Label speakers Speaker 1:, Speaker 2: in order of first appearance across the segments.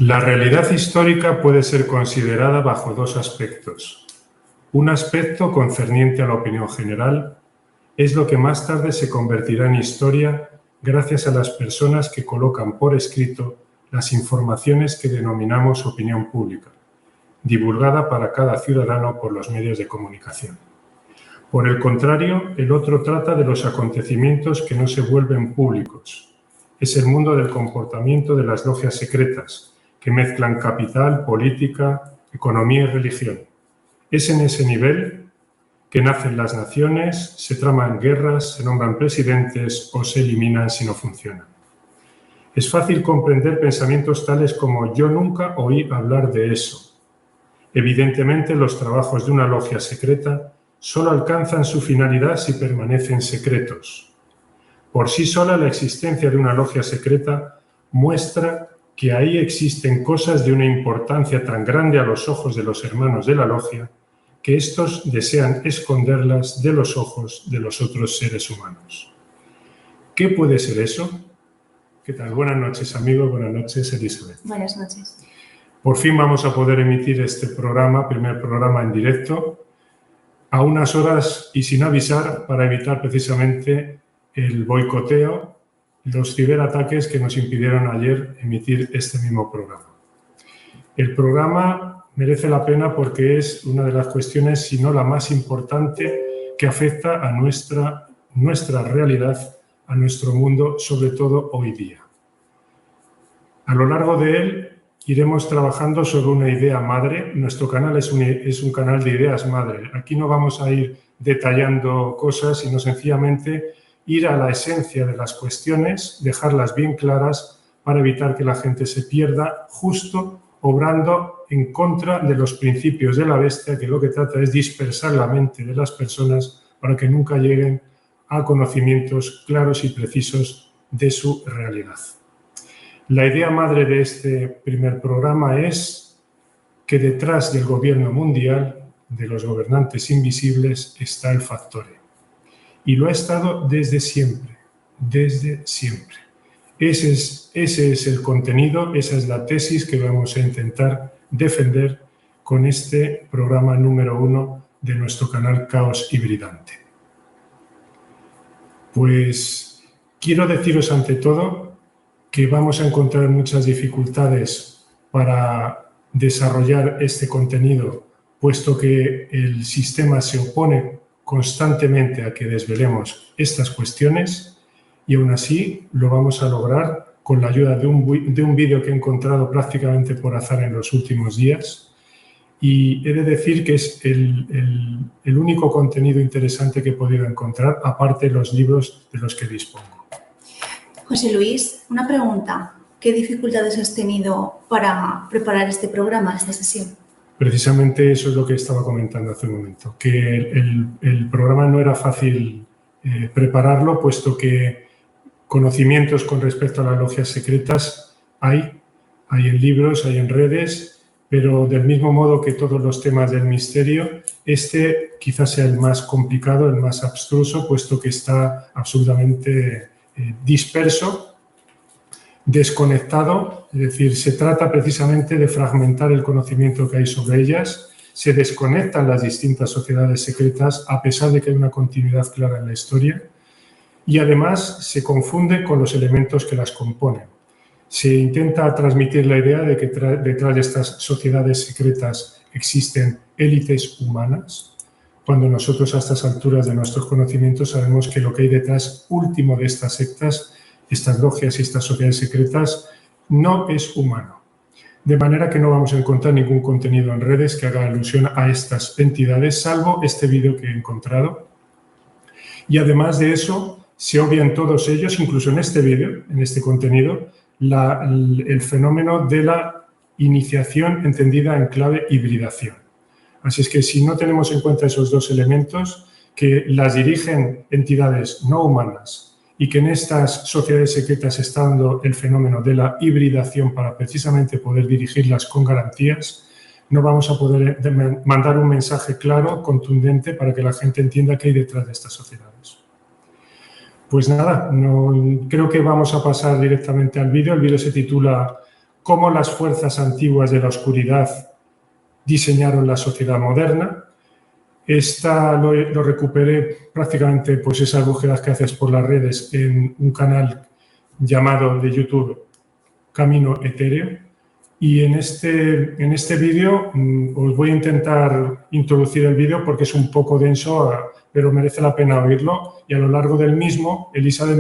Speaker 1: La realidad histórica puede ser considerada bajo dos aspectos. Un aspecto concerniente a la opinión general es lo que más tarde se convertirá en historia gracias a las personas que colocan por escrito las informaciones que denominamos opinión pública, divulgada para cada ciudadano por los medios de comunicación. Por el contrario, el otro trata de los acontecimientos que no se vuelven públicos. Es el mundo del comportamiento de las logias secretas, que mezclan capital, política, economía y religión. Es en ese nivel que nacen las naciones, se traman guerras, se nombran presidentes o se eliminan si no funcionan. Es fácil comprender pensamientos tales como «yo nunca oí hablar de eso». Evidentemente, los trabajos de una logia secreta solo alcanzan su finalidad si permanecen secretos. Por sí sola, la existencia de una logia secreta muestra que ahí existen cosas de una importancia tan grande a los ojos de los hermanos de la logia que éstos desean esconderlas de los ojos de los otros seres humanos. ¿Qué puede ser eso? ¿Qué tal? Buenas noches, amigos. Buenas noches, Elizabeth.
Speaker 2: Buenas noches.
Speaker 1: Por fin vamos a poder emitir este programa, primer programa en directo, a unas horas y sin avisar para evitar precisamente el boicoteo, los ciberataques que nos impidieron ayer emitir este mismo programa. El programa merece la pena porque es una de las cuestiones, si no la más importante, que afecta a nuestra realidad, a nuestro mundo, sobre todo hoy día. A lo largo de él iremos trabajando sobre una idea madre. Nuestro canal es un canal de ideas madre. Aquí no vamos a ir detallando cosas, sino sencillamente ir a la esencia de las cuestiones, dejarlas bien claras para evitar que la gente se pierda, justo obrando en contra de los principios de la bestia, que lo que trata es dispersar la mente de las personas para que nunca lleguen a conocimientos claros y precisos de su realidad. La idea madre de este primer programa es que detrás del gobierno mundial, de los gobernantes invisibles, está el factor. Y lo ha estado desde siempre, desde siempre. Ese es el contenido, esa es la tesis que vamos a intentar defender con este programa número 1 de nuestro canal Caos Hibridante. Pues quiero deciros ante todo que vamos a encontrar muchas dificultades para desarrollar este contenido, puesto que el sistema se opone constantemente a que desvelemos estas cuestiones y aún así lo vamos a lograr con la ayuda de un vídeo que he encontrado prácticamente por azar en los últimos días y he de decir que es el único contenido interesante que he podido encontrar, aparte de los libros de los que dispongo.
Speaker 2: José Luis, una pregunta. ¿Qué dificultades has tenido para preparar este programa, esta sesión?
Speaker 1: Precisamente eso es lo que estaba comentando hace un momento, que el programa no era fácil prepararlo, puesto que conocimientos con respecto a las logias secretas hay en libros, hay en redes, pero del mismo modo que todos los temas del misterio, este quizás sea el más complicado, el más abstruso, puesto que está absolutamente disperso, desconectado, es decir, se trata precisamente de fragmentar el conocimiento que hay sobre ellas, se desconectan las distintas sociedades secretas a pesar de que hay una continuidad clara en la historia y además se confunde con los elementos que las componen. Se intenta transmitir la idea de que detrás de estas sociedades secretas existen élites humanas, cuando nosotros a estas alturas de nuestros conocimientos sabemos que lo que hay detrás último de estas sectas, estas logias y estas sociedades secretas, no es humano. De manera que no vamos a encontrar ningún contenido en redes que haga alusión a estas entidades, salvo este vídeo que he encontrado. Y además de eso, se obvian todos ellos, incluso en este vídeo, en este contenido, el fenómeno de la iniciación entendida en clave hibridación. Así es que si no tenemos en cuenta esos dos elementos, que las dirigen entidades no humanas y que en estas sociedades secretas se está dando el fenómeno de la hibridación para precisamente poder dirigirlas con garantías, no vamos a poder mandar un mensaje claro, contundente, para que la gente entienda qué hay detrás de estas sociedades. Pues nada, creo que vamos a pasar directamente al vídeo. El vídeo se titula cómo las fuerzas antiguas de la oscuridad diseñaron la sociedad moderna. Lo recuperé prácticamente, pues esas búsquedas que haces por las redes, en un canal llamado de YouTube Camino Etéreo. Y en este vídeo os voy a intentar introducir el vídeo porque es un poco denso, pero merece la pena oírlo. Y a lo largo del mismo, Elizabeth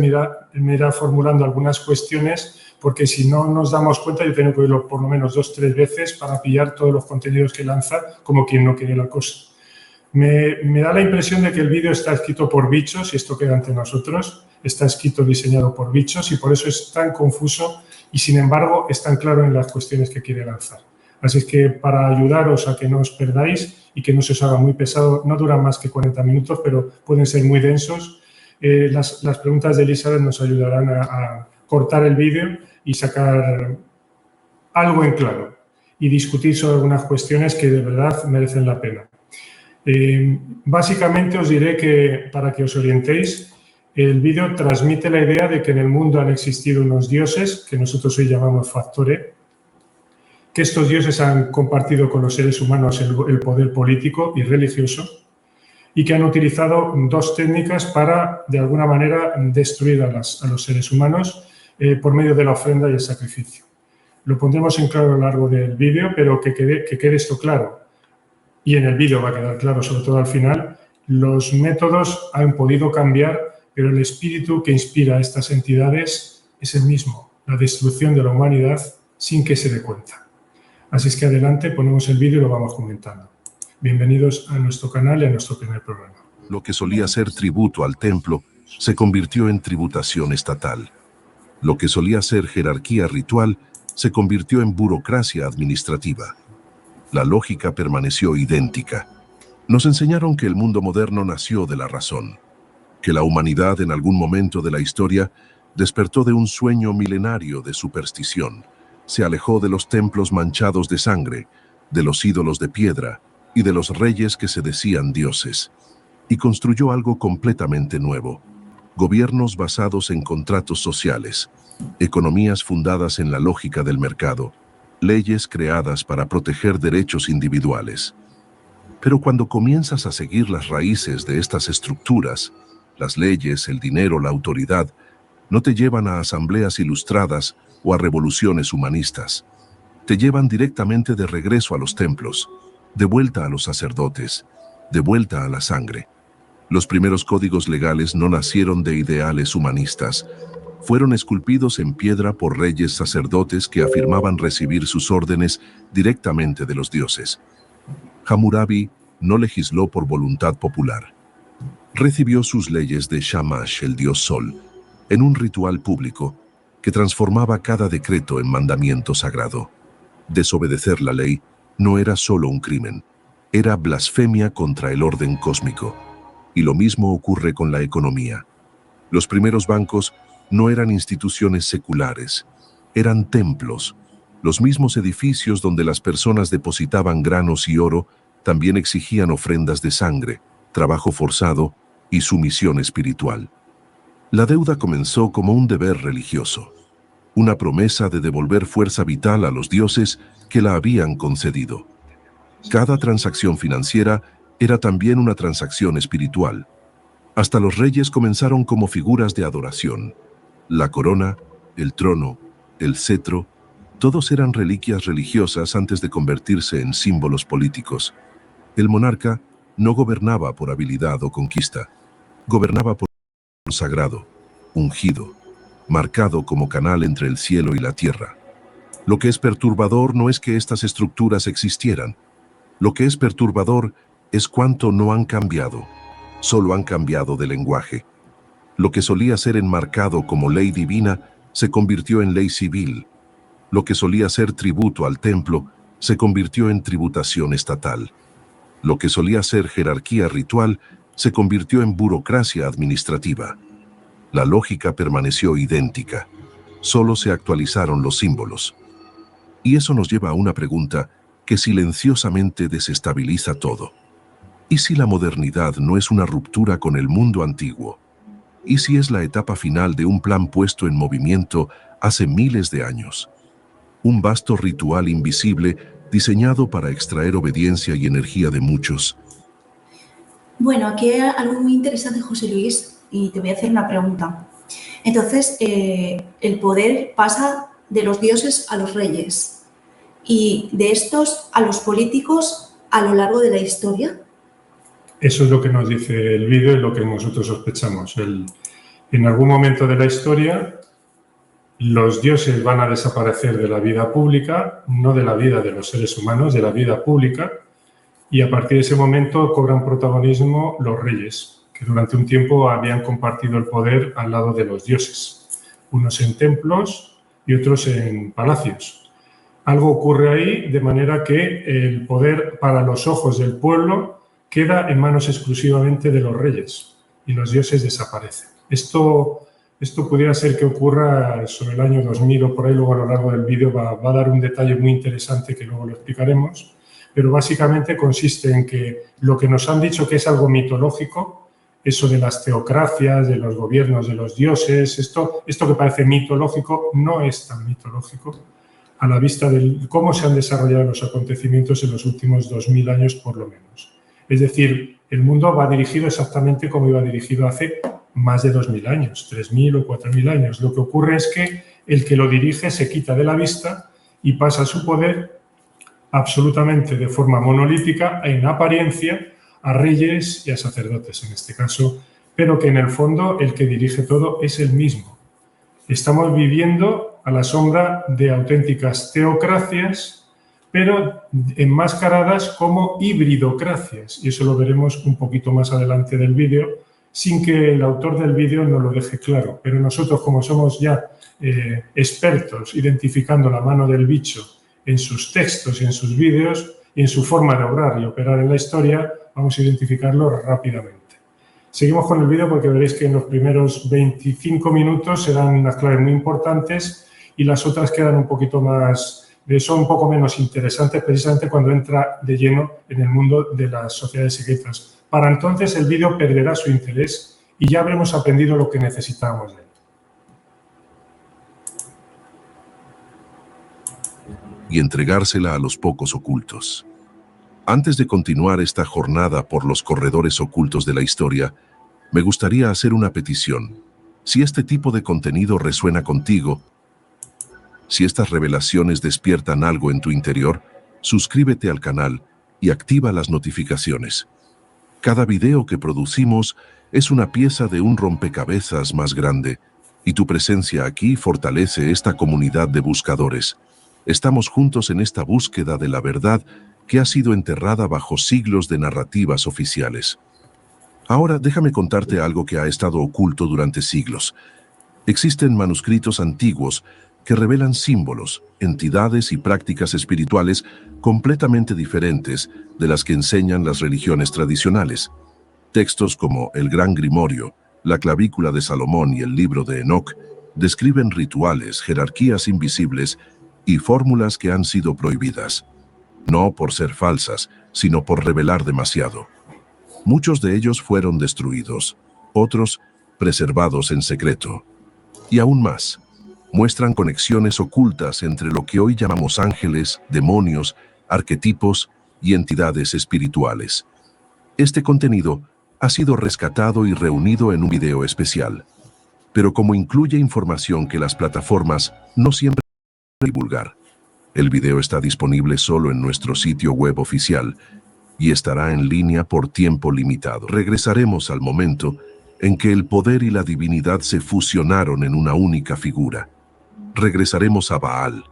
Speaker 1: me irá formulando algunas cuestiones, porque si no nos damos cuenta, yo tengo que oírlo por lo menos 2 o 3 veces para pillar todos los contenidos que lanza, como quien no quiere la cosa. Me da la impresión de que el vídeo está escrito por bichos, y esto queda ante nosotros, está escrito, diseñado por bichos, y por eso es tan confuso y, sin embargo, es tan claro en las cuestiones que quiere lanzar. Así es que, para ayudaros a que no os perdáis y que no se os haga muy pesado, no duran más que 40 minutos, pero pueden ser muy densos, las preguntas de Elizabeth nos ayudarán a cortar el vídeo y sacar algo en claro y discutir sobre algunas cuestiones que de verdad merecen la pena. Básicamente os diré que, para que os orientéis, el vídeo transmite la idea de que en el mundo han existido unos dioses, que nosotros hoy llamamos Factore, que estos dioses han compartido con los seres humanos el poder político y religioso, y que han utilizado 2 técnicas para, de alguna manera, destruir a los seres humanos por medio de la ofrenda y el sacrificio. Lo pondremos en claro a lo largo del vídeo, pero que quede esto claro. Y en el vídeo va a quedar claro, sobre todo al final, los métodos han podido cambiar, pero el espíritu que inspira a estas entidades es el mismo, la destrucción de la humanidad sin que se dé cuenta. Así es que adelante, ponemos el vídeo y lo vamos comentando. Bienvenidos a nuestro canal y a nuestro primer programa.
Speaker 3: Lo que solía ser tributo al templo se convirtió en tributación estatal. Lo que solía ser jerarquía ritual se convirtió en burocracia administrativa. La lógica permaneció idéntica. Nos enseñaron que el mundo moderno nació de la razón, que la humanidad en algún momento de la historia despertó de un sueño milenario de superstición, se alejó de los templos manchados de sangre, de los ídolos de piedra y de los reyes que se decían dioses, y construyó algo completamente nuevo: gobiernos basados en contratos sociales, economías fundadas en la lógica del mercado, leyes creadas para proteger derechos individuales. Pero cuando comienzas a seguir las raíces de estas estructuras, las leyes, el dinero, la autoridad, no te llevan a asambleas ilustradas o a revoluciones humanistas. Te llevan directamente de regreso a los templos, de vuelta a los sacerdotes, de vuelta a la sangre. Los primeros códigos legales no nacieron de ideales humanistas. Fueron esculpidos en piedra por reyes sacerdotes que afirmaban recibir sus órdenes directamente de los dioses. Hammurabi no legisló por voluntad popular. Recibió sus leyes de Shamash, el dios Sol, en un ritual público que transformaba cada decreto en mandamiento sagrado. Desobedecer la ley no era solo un crimen, era blasfemia contra el orden cósmico. Y lo mismo ocurre con la economía. Los primeros bancos no eran instituciones seculares, eran templos. Los mismos edificios donde las personas depositaban granos y oro también exigían ofrendas de sangre, trabajo forzado y sumisión espiritual. La deuda comenzó como un deber religioso, una promesa de devolver fuerza vital a los dioses que la habían concedido. Cada transacción financiera era también una transacción espiritual. Hasta los reyes comenzaron como figuras de adoración. La corona, el trono, el cetro, todos eran reliquias religiosas antes de convertirse en símbolos políticos. El monarca no gobernaba por habilidad o conquista, gobernaba por sagrado, ungido, marcado como canal entre el cielo y la tierra. Lo que es perturbador no es que estas estructuras existieran. Lo que es perturbador es cuánto no han cambiado, solo han cambiado de lenguaje. Lo que solía ser enmarcado como ley divina se convirtió en ley civil. Lo que solía ser tributo al templo se convirtió en tributación estatal. Lo que solía ser jerarquía ritual se convirtió en burocracia administrativa. La lógica permaneció idéntica, solo se actualizaron los símbolos. Y eso nos lleva a una pregunta que silenciosamente desestabiliza todo. ¿Y si la modernidad no es una ruptura con el mundo antiguo? ¿Y si es la etapa final de un plan puesto en movimiento hace miles de años? un vasto ritual invisible diseñado para extraer obediencia y energía de muchos.
Speaker 2: Bueno, aquí hay algo muy interesante, José Luis, y te voy a hacer una pregunta. Entonces, el poder pasa de los dioses a los reyes y de estos a los políticos a lo largo de la historia.
Speaker 1: Eso es lo que nos dice el vídeo y lo que nosotros sospechamos. En algún momento de la historia, los dioses van a desaparecer de la vida pública, no de la vida de los seres humanos, de la vida pública, y a partir de ese momento cobran protagonismo los reyes, que durante un tiempo habían compartido el poder al lado de los dioses, unos en templos y otros en palacios. Algo ocurre ahí de manera que el poder para los ojos del pueblo queda en manos exclusivamente de los reyes y los dioses desaparecen. Esto pudiera ser que ocurra sobre el año 2000 o por ahí, luego a lo largo del vídeo va a dar un detalle muy interesante que luego lo explicaremos, pero básicamente consiste en que lo que nos han dicho que es algo mitológico, eso de las teocracias, de los gobiernos de los dioses, esto que parece mitológico no es tan mitológico a la vista de cómo se han desarrollado los acontecimientos en los últimos 2000 años por lo menos. Es decir, el mundo va dirigido exactamente como iba dirigido hace más de 2000 años, 3000 o 4000 años. Lo que ocurre es que el que lo dirige se quita de la vista y pasa su poder absolutamente de forma monolítica, en apariencia, a reyes y a sacerdotes en este caso, pero que en el fondo el que dirige todo es el mismo. Estamos viviendo a la sombra de auténticas teocracias, pero enmascaradas como hibridocracias, y eso lo veremos un poquito más adelante del vídeo, sin que el autor del vídeo nos lo deje claro. Pero nosotros, como somos ya expertos identificando la mano del bicho en sus textos y en sus vídeos y en su forma de obrar y operar en la historia, vamos a identificarlo rápidamente. Seguimos con el vídeo porque veréis que en los primeros 25 minutos serán unas claves muy importantes y las otras quedan un poquito más, son un poco menos interesantes precisamente cuando entra de lleno en el mundo de las sociedades secretas. Para entonces el vídeo perderá su interés y ya habremos aprendido lo que necesitábamos de él.
Speaker 3: Y entregársela a los pocos ocultos. Antes de continuar esta jornada por los corredores ocultos de la historia, me gustaría hacer una petición. Si este tipo de contenido resuena contigo, si estas revelaciones despiertan algo en tu interior, suscríbete al canal y activa las notificaciones. Cada video que producimos es una pieza de un rompecabezas más grande, y tu presencia aquí fortalece esta comunidad de buscadores. Estamos juntos en esta búsqueda de la verdad que ha sido enterrada bajo siglos de narrativas oficiales. Ahora déjame contarte algo que ha estado oculto durante siglos. Existen manuscritos antiguos que revelan símbolos, entidades y prácticas espirituales completamente diferentes de las que enseñan las religiones tradicionales. Textos como el Gran Grimorio, la Clavícula de Salomón y el Libro de Enoc describen rituales, jerarquías invisibles y fórmulas que han sido prohibidas. No por ser falsas, sino por revelar demasiado. Muchos de ellos fueron destruidos, otros preservados en secreto. Y aún más, muestran conexiones ocultas entre lo que hoy llamamos ángeles, demonios, arquetipos y entidades espirituales. Este contenido ha sido rescatado y reunido en un video especial, pero como incluye información que las plataformas no siempre pueden divulgar, el video está disponible solo en nuestro sitio web oficial y estará en línea por tiempo limitado. Regresaremos al momento en que el poder y la divinidad se fusionaron en una única figura. Regresaremos a Baal.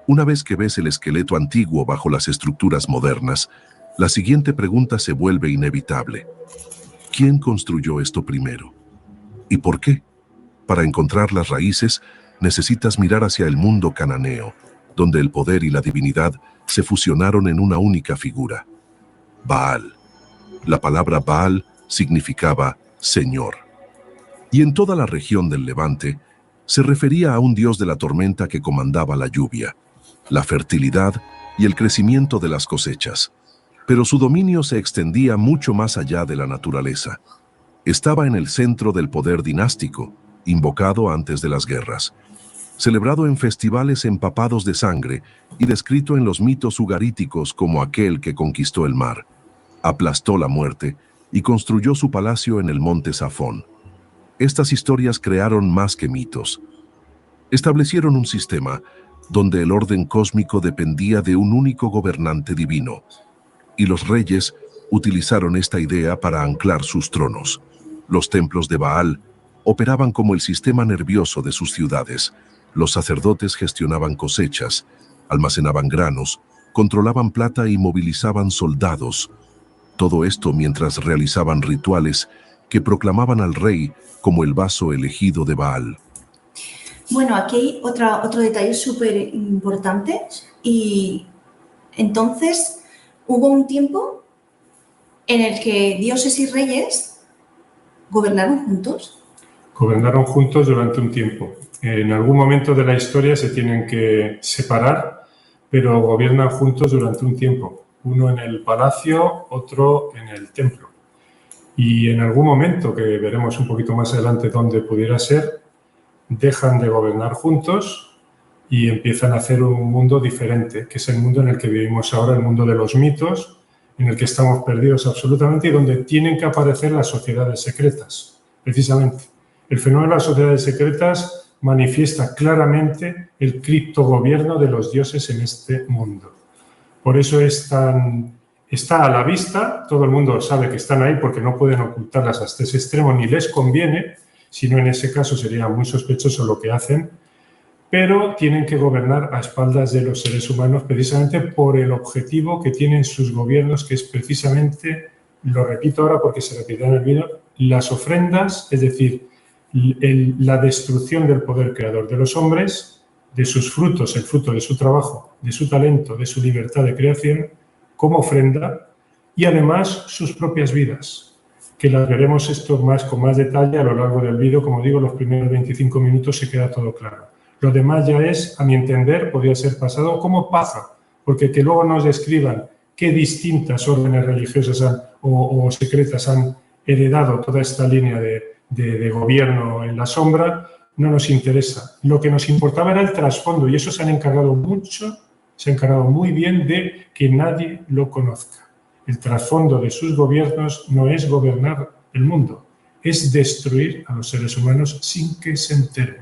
Speaker 3: Una vez que ves el esqueleto antiguo bajo las estructuras modernas, la siguiente pregunta se vuelve inevitable. ¿Quién construyó esto primero? ¿Y por qué? Para encontrar las raíces, necesitas mirar hacia el mundo cananeo, donde el poder y la divinidad se fusionaron en una única figura. Baal. La palabra Baal significaba Señor. Y en toda la región del Levante, se refería a un dios de la tormenta que comandaba la lluvia, la fertilidad y el crecimiento de las cosechas. Pero su dominio se extendía mucho más allá de la naturaleza. Estaba en el centro del poder dinástico, invocado antes de las guerras. celebrado en festivales empapados de sangre y descrito en los mitos ugaríticos como aquel que conquistó el mar, aplastó la muerte y construyó su palacio en el monte Safón. Estas historias crearon más que mitos. Establecieron un sistema donde el orden cósmico dependía de un único gobernante divino, y los reyes utilizaron esta idea para anclar sus tronos. Los templos de Baal operaban como el sistema nervioso de sus ciudades. Los sacerdotes gestionaban cosechas, almacenaban granos, controlaban plata y movilizaban soldados. Todo esto mientras realizaban rituales que proclamaban al rey como el vaso elegido de Baal.
Speaker 2: Bueno, aquí hay otro detalle súper importante. Y entonces hubo un tiempo en el que dioses y reyes gobernaron juntos.
Speaker 1: Gobernaron juntos durante un tiempo. En algún momento de la historia se tienen que separar, pero gobiernan juntos durante un tiempo. Uno en el palacio, otro en el templo. Y en algún momento, que veremos un poquito más adelante dónde pudiera ser, dejan de gobernar juntos y empiezan a hacer un mundo diferente, que es el mundo en el que vivimos ahora, el mundo de los mitos, en el que estamos perdidos absolutamente y donde tienen que aparecer las sociedades secretas, precisamente. El fenómeno de las sociedades secretas manifiesta claramente el criptogobierno de los dioses en este mundo. Por eso está a la vista, todo el mundo sabe que están ahí porque no pueden ocultarlas hasta ese extremo, ni les conviene, si no en ese caso sería muy sospechoso lo que hacen, pero tienen que gobernar a espaldas de los seres humanos precisamente por el objetivo que tienen sus gobiernos, que es precisamente, lo repito ahora porque se repetirá en el vídeo, las ofrendas, es decir, la destrucción del poder creador de los hombres, de sus frutos, el fruto de su trabajo, de su talento, de su libertad de creación, como ofrenda, y además sus propias vidas, que las veremos esto con más detalle a lo largo del vídeo. Como digo, los primeros 25 minutos se queda todo claro. Lo demás ya es, a mi entender, podría ser pasado como paja, porque que luego nos describan qué distintas órdenes religiosas o secretas han heredado toda esta línea de gobierno en la sombra, no nos interesa. Lo que nos importaba era el trasfondo, y eso se han encargado muy bien de que nadie lo conozca. El trasfondo de sus gobiernos no es gobernar el mundo, es destruir a los seres humanos sin que se enteren.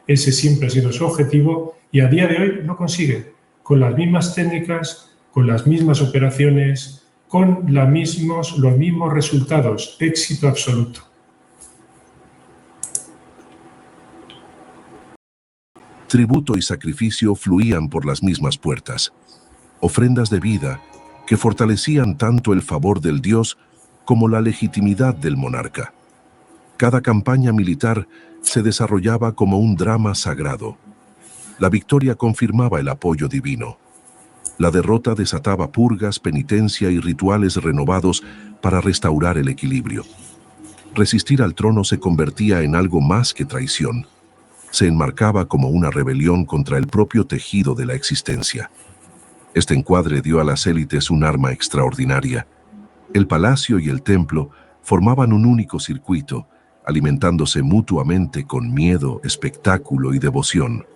Speaker 1: Ese siempre ha sido su objetivo y a día de hoy lo consiguen, con las mismas técnicas, con las mismas operaciones, con los mismos resultados, éxito absoluto.
Speaker 3: Tributo y sacrificio fluían por las mismas puertas. Ofrendas de vida que fortalecían tanto el favor del dios como la legitimidad del monarca. Cada campaña militar se desarrollaba como un drama sagrado. La victoria confirmaba el apoyo divino. La derrota desataba purgas, penitencia y rituales renovados para restaurar el equilibrio. Resistir al trono se convertía en algo más que traición. Se enmarcaba como una rebelión contra el propio tejido de la existencia. Este encuadre dio a las élites un arma extraordinaria. El palacio y el templo formaban un único circuito, alimentándose mutuamente con miedo, espectáculo y devoción.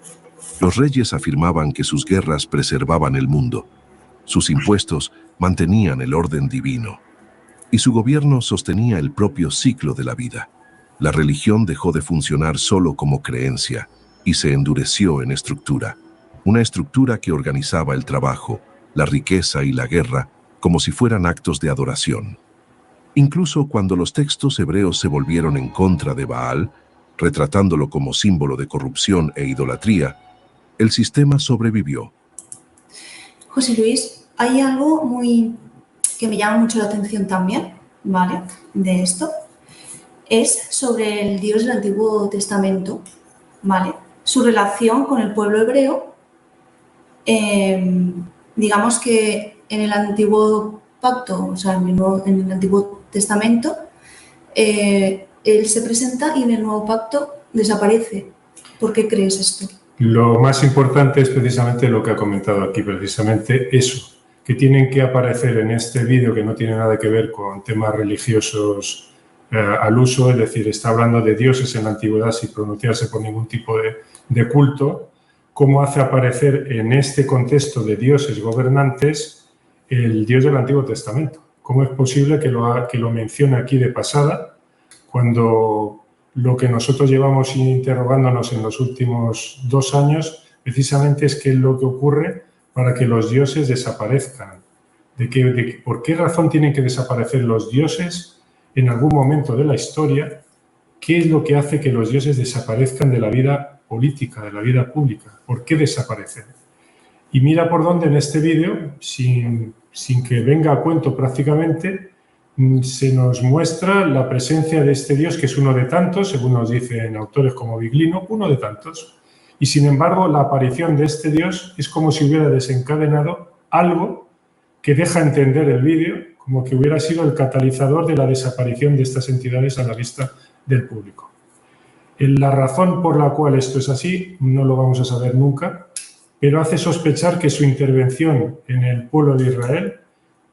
Speaker 3: Los reyes afirmaban que sus guerras preservaban el mundo, sus impuestos mantenían el orden divino, y su gobierno sostenía el propio ciclo de la vida. La religión dejó de funcionar solo como creencia y se endureció en estructura. Una estructura que organizaba el trabajo, la riqueza y la guerra como si fueran actos de adoración. Incluso cuando los textos hebreos se volvieron en contra de Baal, retratándolo como símbolo de corrupción e idolatría, el sistema sobrevivió.
Speaker 2: José Luis, hay algo que me llama mucho la atención también, ¿vale? De esto. Es sobre el Dios del Antiguo Testamento, ¿vale? Su relación con el pueblo hebreo. Digamos que en el Antiguo Pacto, o sea, en el Antiguo Testamento, él se presenta y en el Nuevo Pacto desaparece. ¿Por qué crees esto?
Speaker 1: Lo más importante es precisamente lo que ha comentado aquí, precisamente eso, que tienen que aparecer en este vídeo, que no tiene nada que ver con temas religiosos al uso, es decir, está hablando de dioses en la antigüedad sin pronunciarse por ningún tipo de culto, cómo hace aparecer en este contexto de dioses gobernantes el Dios del Antiguo Testamento. ¿Cómo es posible que lo mencione aquí de pasada cuando lo que nosotros llevamos interrogándonos en los últimos 2 años precisamente es qué es lo que ocurre para que los dioses desaparezcan? ¿Por qué razón tienen que desaparecer los dioses en algún momento de la historia? ¿Qué es lo que hace que los dioses desaparezcan de la vida política, de la vida pública? ¿Por qué desaparecen? Y mira por dónde en este vídeo, sin que venga a cuento prácticamente, se nos muestra la presencia de este Dios, que es uno de tantos, según nos dicen autores como Biglino, uno de tantos. Y sin embargo, la aparición de este Dios es como si hubiera desencadenado algo que deja entender el vídeo como que hubiera sido el catalizador de la desaparición de estas entidades a la vista del público. La razón por la cual esto es así no lo vamos a saber nunca, pero hace sospechar que su intervención en el pueblo de Israel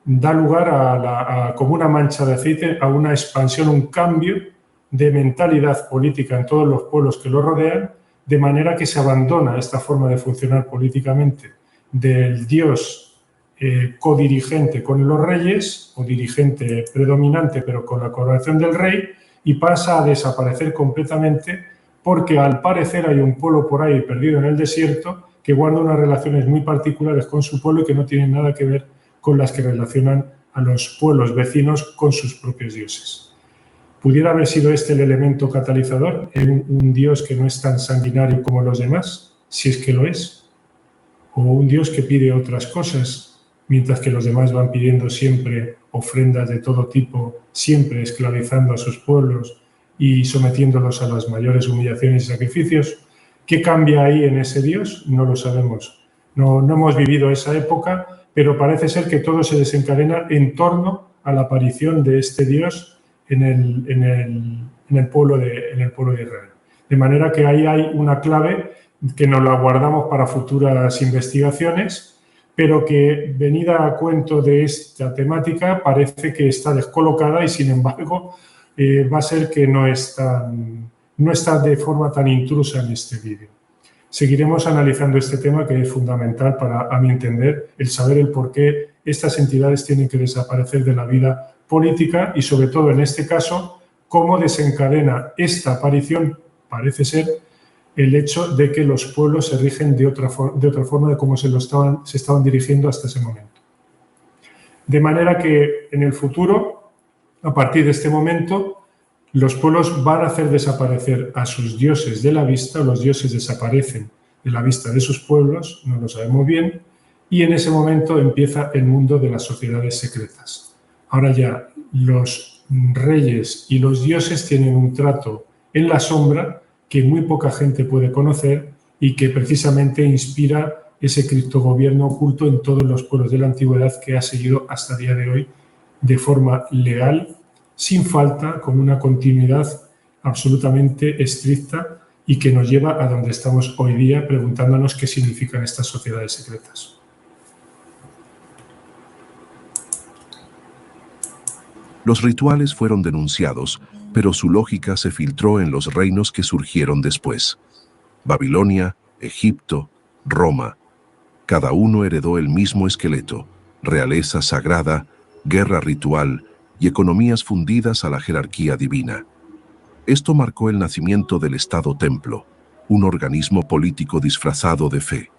Speaker 1: da lugar como una mancha de aceite a una expansión, un cambio de mentalidad política en todos los pueblos que lo rodean, de manera que se abandona esta forma de funcionar políticamente del Dios codirigente con los reyes, o dirigente predominante pero con la coronación del rey, y pasa a desaparecer completamente porque al parecer hay un pueblo por ahí perdido en el desierto que guarda unas relaciones muy particulares con su pueblo y que no tienen nada que ver con las que relacionan a los pueblos vecinos con sus propios dioses. ¿Pudiera haber sido este el elemento catalizador en un Dios que no es tan sanguinario como los demás, si es que lo es? ¿O un Dios que pide otras cosas, mientras que los demás van pidiendo siempre ofrendas de todo tipo, siempre esclavizando a sus pueblos y sometiéndolos a las mayores humillaciones y sacrificios? ¿Qué cambia ahí en ese Dios? No lo sabemos. No hemos vivido esa época, pero parece ser que todo se desencadena en torno a la aparición de este Dios en el pueblo de Israel. De manera que ahí hay una clave que nos la guardamos para futuras investigaciones, pero que, venida a cuento de esta temática, parece que está descolocada y, sin embargo, va a ser que no está de forma tan intrusa en este vídeo. Seguiremos analizando este tema, que es fundamental para, a mi entender, el saber el por qué estas entidades tienen que desaparecer de la vida política y, sobre todo en este caso, cómo desencadena esta aparición, parece ser, el hecho de que los pueblos se rigen de otra forma de cómo se estaban dirigiendo hasta ese momento. De manera que en el futuro, a partir de este momento, los pueblos van a hacer desaparecer a sus dioses de la vista, los dioses desaparecen de la vista de sus pueblos, no lo sabemos bien, y en ese momento empieza el mundo de las sociedades secretas. Ahora ya los reyes y los dioses tienen un trato en la sombra que muy poca gente puede conocer y que precisamente inspira ese criptogobierno oculto en todos los pueblos de la antigüedad que ha seguido hasta el día de hoy de forma legal, sin falta, con una continuidad absolutamente estricta y que nos lleva a donde estamos hoy día preguntándonos qué significan estas sociedades secretas.
Speaker 3: Los rituales fueron denunciados, pero su lógica se filtró en los reinos que surgieron después. Babilonia, Egipto, Roma. Cada uno heredó el mismo esqueleto: realeza sagrada, guerra ritual y economías fundidas a la jerarquía divina. Esto marcó el nacimiento del Estado-Templo, un organismo político disfrazado de fe.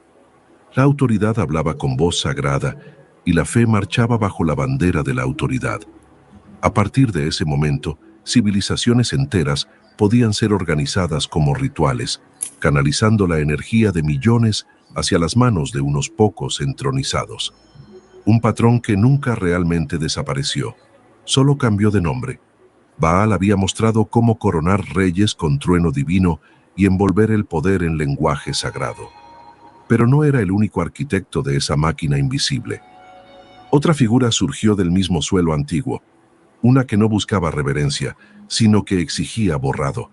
Speaker 3: La autoridad hablaba con voz sagrada y la fe marchaba bajo la bandera de la autoridad. A partir de ese momento, civilizaciones enteras podían ser organizadas como rituales, canalizando la energía de millones hacia las manos de unos pocos entronizados. Un patrón que nunca realmente desapareció, solo cambió de nombre. Baal había mostrado cómo coronar reyes con trueno divino y envolver el poder en lenguaje sagrado. Pero no era el único arquitecto de esa máquina invisible. Otra figura surgió del mismo suelo antiguo, una que no buscaba reverencia, sino que exigía borrado.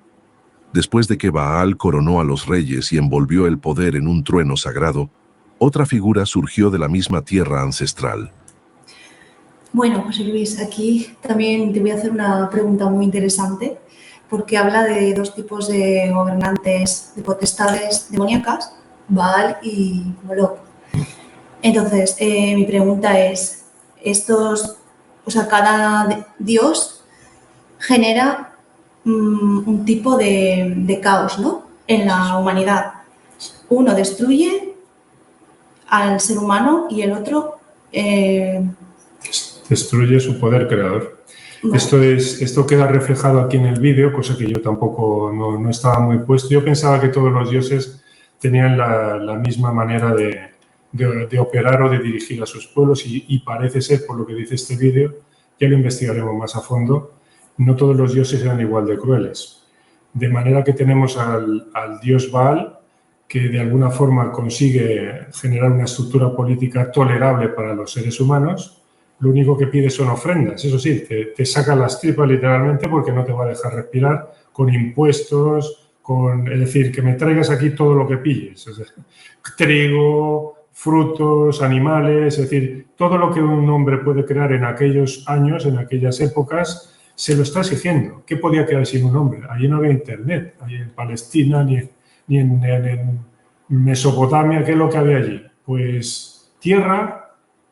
Speaker 3: Después de que Baal coronó a los reyes y envolvió el poder en un trueno sagrado, otra figura surgió de la misma tierra ancestral.
Speaker 2: Bueno, José Luis, aquí también te voy a hacer una pregunta muy interesante, porque habla de dos tipos de gobernantes, de potestades demoníacas, Baal y Moloch. Entonces, mi pregunta es, cada dios genera un tipo de caos, ¿no?, en la humanidad. Uno destruye al ser humano y el otro
Speaker 1: destruye su poder creador. Vale. Esto queda reflejado aquí en el vídeo, cosa que yo tampoco no estaba muy puesto. Yo pensaba que todos los dioses tenían la misma manera de operar o de dirigir a sus pueblos y parece ser, por lo que dice este vídeo, ya lo investigaremos más a fondo, no todos los dioses eran igual de crueles. De manera que tenemos al dios Baal, que de alguna forma consigue generar una estructura política tolerable para los seres humanos. Lo único que pide son ofrendas. Eso sí, te saca las tripas literalmente porque no te va a dejar respirar, con impuestos, es decir, que me traigas aquí todo lo que pilles. O sea, trigo, frutos, animales, es decir, todo lo que un hombre puede crear en aquellos años, en aquellas épocas, se lo está exigiendo. ¿Qué podía quedar sin un hombre? Allí no había internet, ahí en Palestina ni en Mesopotamia. ¿Qué es lo que había allí? Pues tierra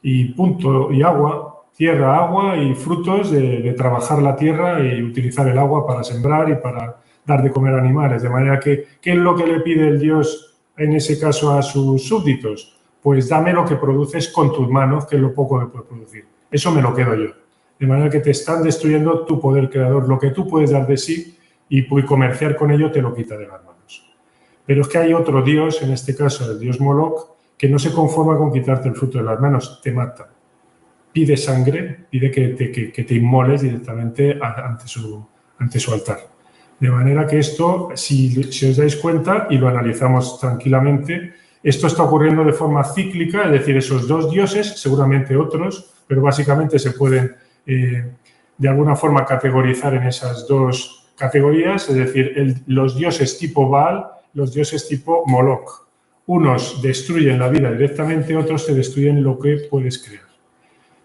Speaker 1: y punto, y agua, tierra, agua y frutos de trabajar la tierra y utilizar el agua para sembrar y para dar de comer a animales. De manera que, ¿qué es lo que le pide el Dios en ese caso a sus súbditos? Pues dame lo que produces con tus manos, que es lo poco que puedes producir. Eso me lo quedo yo. De manera que te están destruyendo tu poder creador. Lo que tú puedes dar de sí y comerciar con ello te lo quita de las manos. Pero es que hay otro dios, en este caso el dios Moloch, que no se conforma con quitarte el fruto de las manos, te mata. Pide sangre, pide que te inmoles directamente ante su altar. De manera que esto, si os dais cuenta y lo analizamos tranquilamente, esto está ocurriendo de forma cíclica, es decir, esos dos dioses, seguramente otros, pero básicamente se pueden de alguna forma categorizar en esas dos categorías, es decir, los dioses tipo Baal, los dioses tipo Moloch. Unos destruyen la vida directamente, otros te destruyen lo que puedes crear.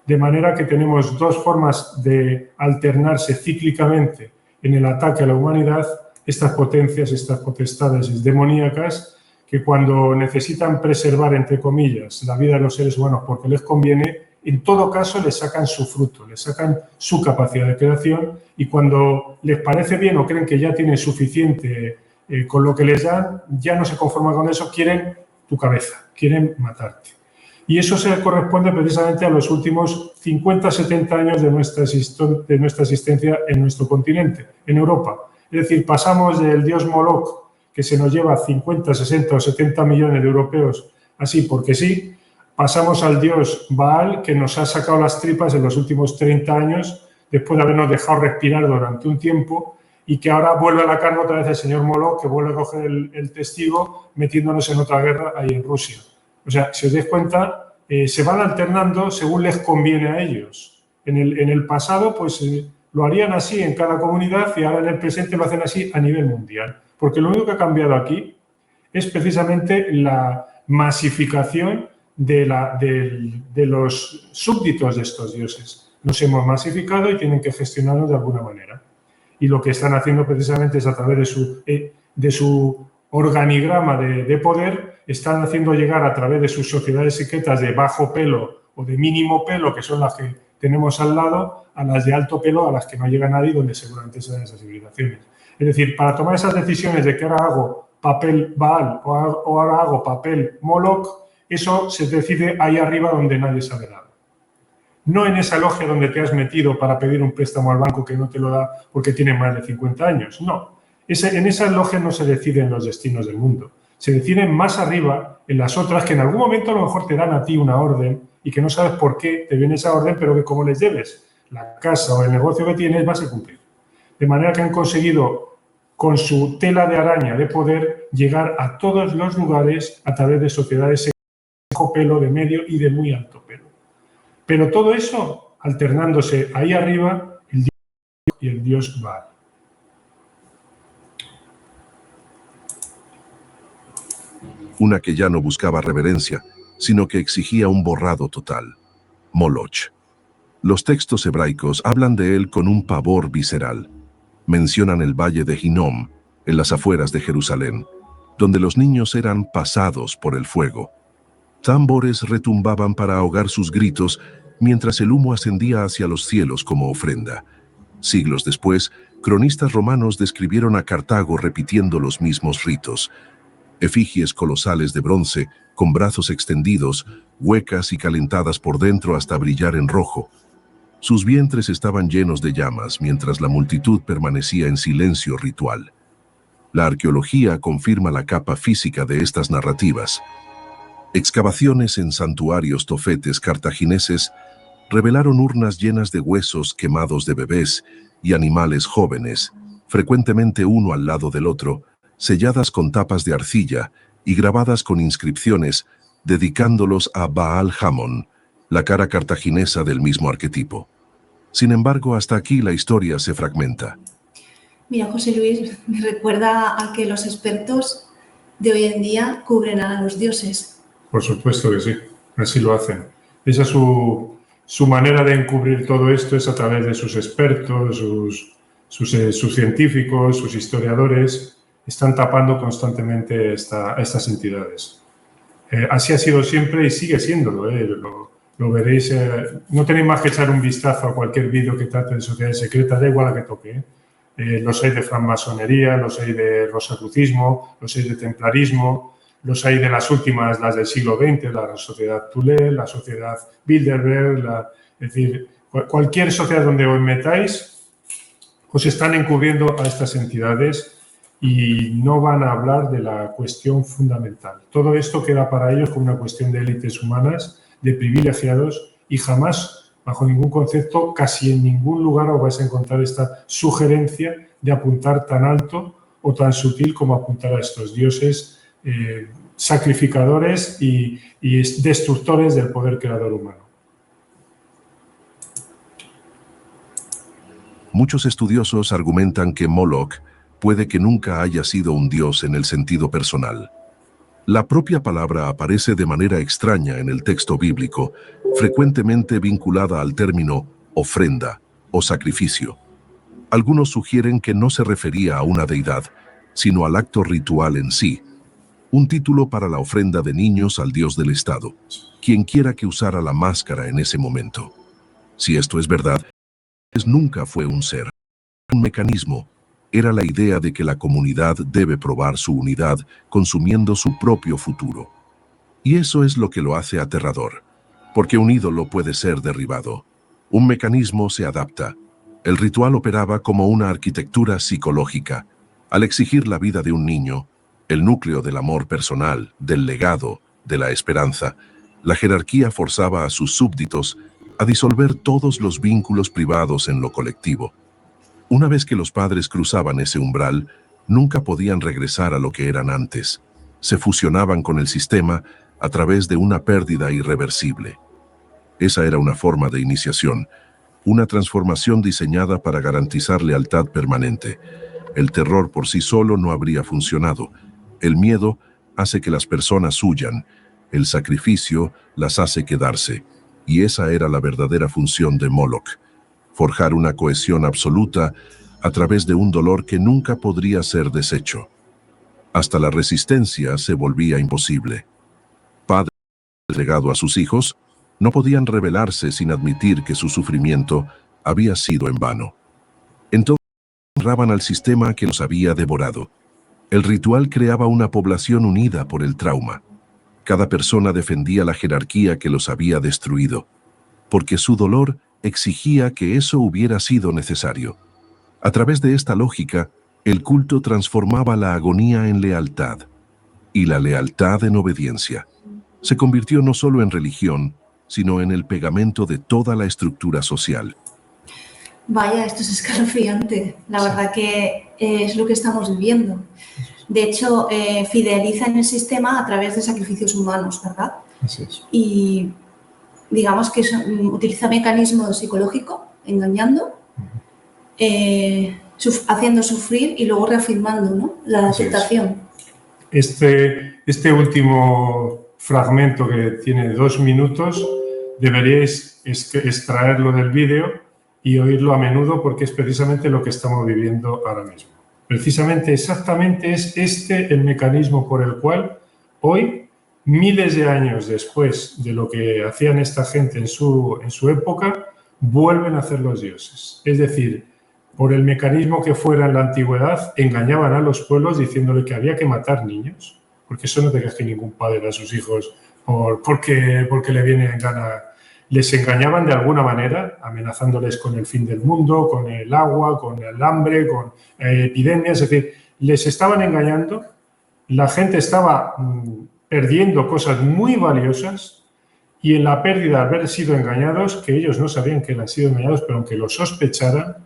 Speaker 1: De manera que tenemos dos formas de alternarse cíclicamente en el ataque a la humanidad, estas potencias, estas potestades demoníacas, que cuando necesitan preservar, entre comillas, la vida de los seres humanos porque les conviene, en todo caso les sacan su fruto, les sacan su capacidad de creación, y cuando les parece bien o creen que ya tienen suficiente con lo que les dan, ya no se conforman con eso, quieren tu cabeza, quieren matarte. Y eso se corresponde precisamente a los últimos 50, 70 años de nuestra existencia en nuestro continente, en Europa. Es decir, pasamos del dios Moloch, que se nos lleva 50, 60 o 70 millones de europeos, así porque sí, pasamos al dios Baal, que nos ha sacado las tripas en los últimos 30 años, después de habernos dejado respirar durante un tiempo, y que ahora vuelve a la carne otra vez el señor Moloch, que vuelve a coger el testigo metiéndonos en otra guerra ahí en Rusia. O sea, si os dais cuenta, se van alternando según les conviene a ellos. En el pasado, pues lo harían así en cada comunidad, y ahora en el presente lo hacen así a nivel mundial. Porque lo único que ha cambiado aquí es precisamente la masificación de los súbditos de estos dioses. Nos hemos masificado y tienen que gestionarnos de alguna manera. Y lo que están haciendo precisamente es, a través de su organigrama de poder, están haciendo llegar a través de sus sociedades secretas de bajo pelo o de mínimo pelo, que son las que tenemos al lado, a las de alto pelo, a las que no llega nadie, donde seguramente se dan esas civilizaciones. Es decir, para tomar esas decisiones de que ahora hago papel Baal o ahora hago papel Moloch, eso se decide ahí arriba donde nadie sabe nada. No en esa logia donde te has metido para pedir un préstamo al banco que no te lo da porque tiene más de 50 años. No. En esas logias no se deciden los destinos del mundo. Se deciden más arriba, en las otras, que en algún momento a lo mejor te dan a ti una orden y que no sabes por qué te viene esa orden, pero que como les lleves la casa o el negocio que tienes, vas a cumplir. De manera que han conseguido, con su tela de araña de poder, llegar a todos los lugares a través de sociedades de bajo pelo, de medio y de muy alto pelo. Pero todo eso alternándose ahí arriba, el dios y el dios Baal.
Speaker 3: Una que ya no buscaba reverencia, sino que exigía un borrado total. Moloch. Los textos hebraicos hablan de él con un pavor visceral. Mencionan el valle de Hinnom, en las afueras de Jerusalén, donde los niños eran pasados por el fuego. Tambores retumbaban para ahogar sus gritos, mientras el humo ascendía hacia los cielos como ofrenda. Siglos después, cronistas romanos describieron a Cartago repitiendo los mismos ritos. Efigies colosales de bronce, con brazos extendidos, huecas y calentadas por dentro hasta brillar en rojo. Sus vientres estaban llenos de llamas, mientras la multitud permanecía en silencio ritual. La arqueología confirma la capa física de estas narrativas. Excavaciones en santuarios tofetes cartagineses revelaron urnas llenas de huesos quemados de bebés y animales jóvenes, frecuentemente uno al lado del otro, selladas con tapas de arcilla y grabadas con inscripciones, dedicándolos a Baal Hamon, la cara cartaginesa del mismo arquetipo. Sin embargo, hasta aquí la historia se fragmenta.
Speaker 2: Mira, José Luis, me recuerda a que los expertos de hoy en día cubren a los dioses.
Speaker 1: Por supuesto que sí, así lo hacen. Esa es su manera de encubrir todo esto, es a través de sus expertos, sus científicos, sus historiadores, están tapando constantemente estas entidades. Así ha sido siempre y sigue siéndolo. Lo veréis. No tenéis más que echar un vistazo a cualquier vídeo que trate de sociedades secretas, da igual a que toque. Los hay de francmasonería, los hay de rosacrucismo, los hay de templarismo, los hay de las últimas, las del siglo XX, la sociedad Thule, la sociedad Bilderberg, es decir, cualquier sociedad donde os metáis, os están encubriendo a estas entidades y no van a hablar de la cuestión fundamental. Todo esto queda para ellos como una cuestión de élites humanas, de privilegiados, y jamás, bajo ningún concepto, casi en ningún lugar os vais a encontrar esta sugerencia de apuntar tan alto o tan sutil como apuntar a estos dioses sacrificadores y destructores del poder creador humano.
Speaker 3: Muchos estudiosos argumentan que Moloch puede que nunca haya sido un dios en el sentido personal. La propia palabra aparece de manera extraña en el texto bíblico, frecuentemente vinculada al término ofrenda o sacrificio. Algunos sugieren que no se refería a una deidad, sino al acto ritual en sí, un título para la ofrenda de niños al dios del Estado, quien quiera que usara la máscara en ese momento. Si esto es verdad, nunca fue un ser, un mecanismo. Era la idea de que la comunidad debe probar su unidad consumiendo su propio futuro. Y eso es lo que lo hace aterrador, porque un ídolo puede ser derribado. Un mecanismo se adapta. El ritual operaba como una arquitectura psicológica. Al exigir la vida de un niño, el núcleo del amor personal, del legado, de la esperanza, la jerarquía forzaba a sus súbditos a disolver todos los vínculos privados en lo colectivo. Una vez que los padres cruzaban ese umbral, nunca podían regresar a lo que eran antes. Se fusionaban con el sistema a través de una pérdida irreversible. Esa era una forma de iniciación, una transformación diseñada para garantizar lealtad permanente. El terror por sí solo no habría funcionado. El miedo hace que las personas huyan. El sacrificio las hace quedarse. Y esa era la verdadera función de Moloch. Forjar una cohesión absoluta a través de un dolor que nunca podría ser deshecho. Hasta la resistencia se volvía imposible. Padres entregado a sus hijos no podían rebelarse sin admitir que su sufrimiento había sido en vano. Entonces honraban al sistema que los había devorado. El ritual creaba una población unida por el trauma. Cada persona defendía la jerarquía que los había destruido, porque su dolor exigía que eso hubiera sido necesario. A través de esta lógica, el culto transformaba la agonía en lealtad, y la lealtad en obediencia. Se convirtió no solo en religión, sino en el pegamento de toda la estructura social.
Speaker 2: Vaya, esto es escalofriante. La verdad que es lo que estamos viviendo. De hecho, fideliza en el sistema a través de sacrificios humanos, ¿verdad?
Speaker 1: Así es.
Speaker 2: Y digamos que utiliza mecanismo psicológico, engañando, haciendo sufrir y luego reafirmando, ¿no?, la aceptación.
Speaker 1: Este último fragmento, que tiene 2 minutos, deberíais extraerlo del vídeo y oírlo a menudo porque es precisamente lo que estamos viviendo ahora mismo. Precisamente, exactamente es este el mecanismo por el cual hoy, miles de años después de lo que hacían esta gente en su época, vuelven a hacer los dioses. Es decir, por el mecanismo que fuera en la antigüedad, engañaban a los pueblos diciéndole que había que matar niños, porque eso no te crees que ningún padre a sus hijos porque le viene en gana. Les engañaban de alguna manera, amenazándoles con el fin del mundo, con el agua, con el hambre, con epidemias. Es decir, les estaban engañando, la gente estaba perdiendo cosas muy valiosas y en la pérdida de haber sido engañados, que ellos no sabían que han sido engañados, pero aunque lo sospecharan,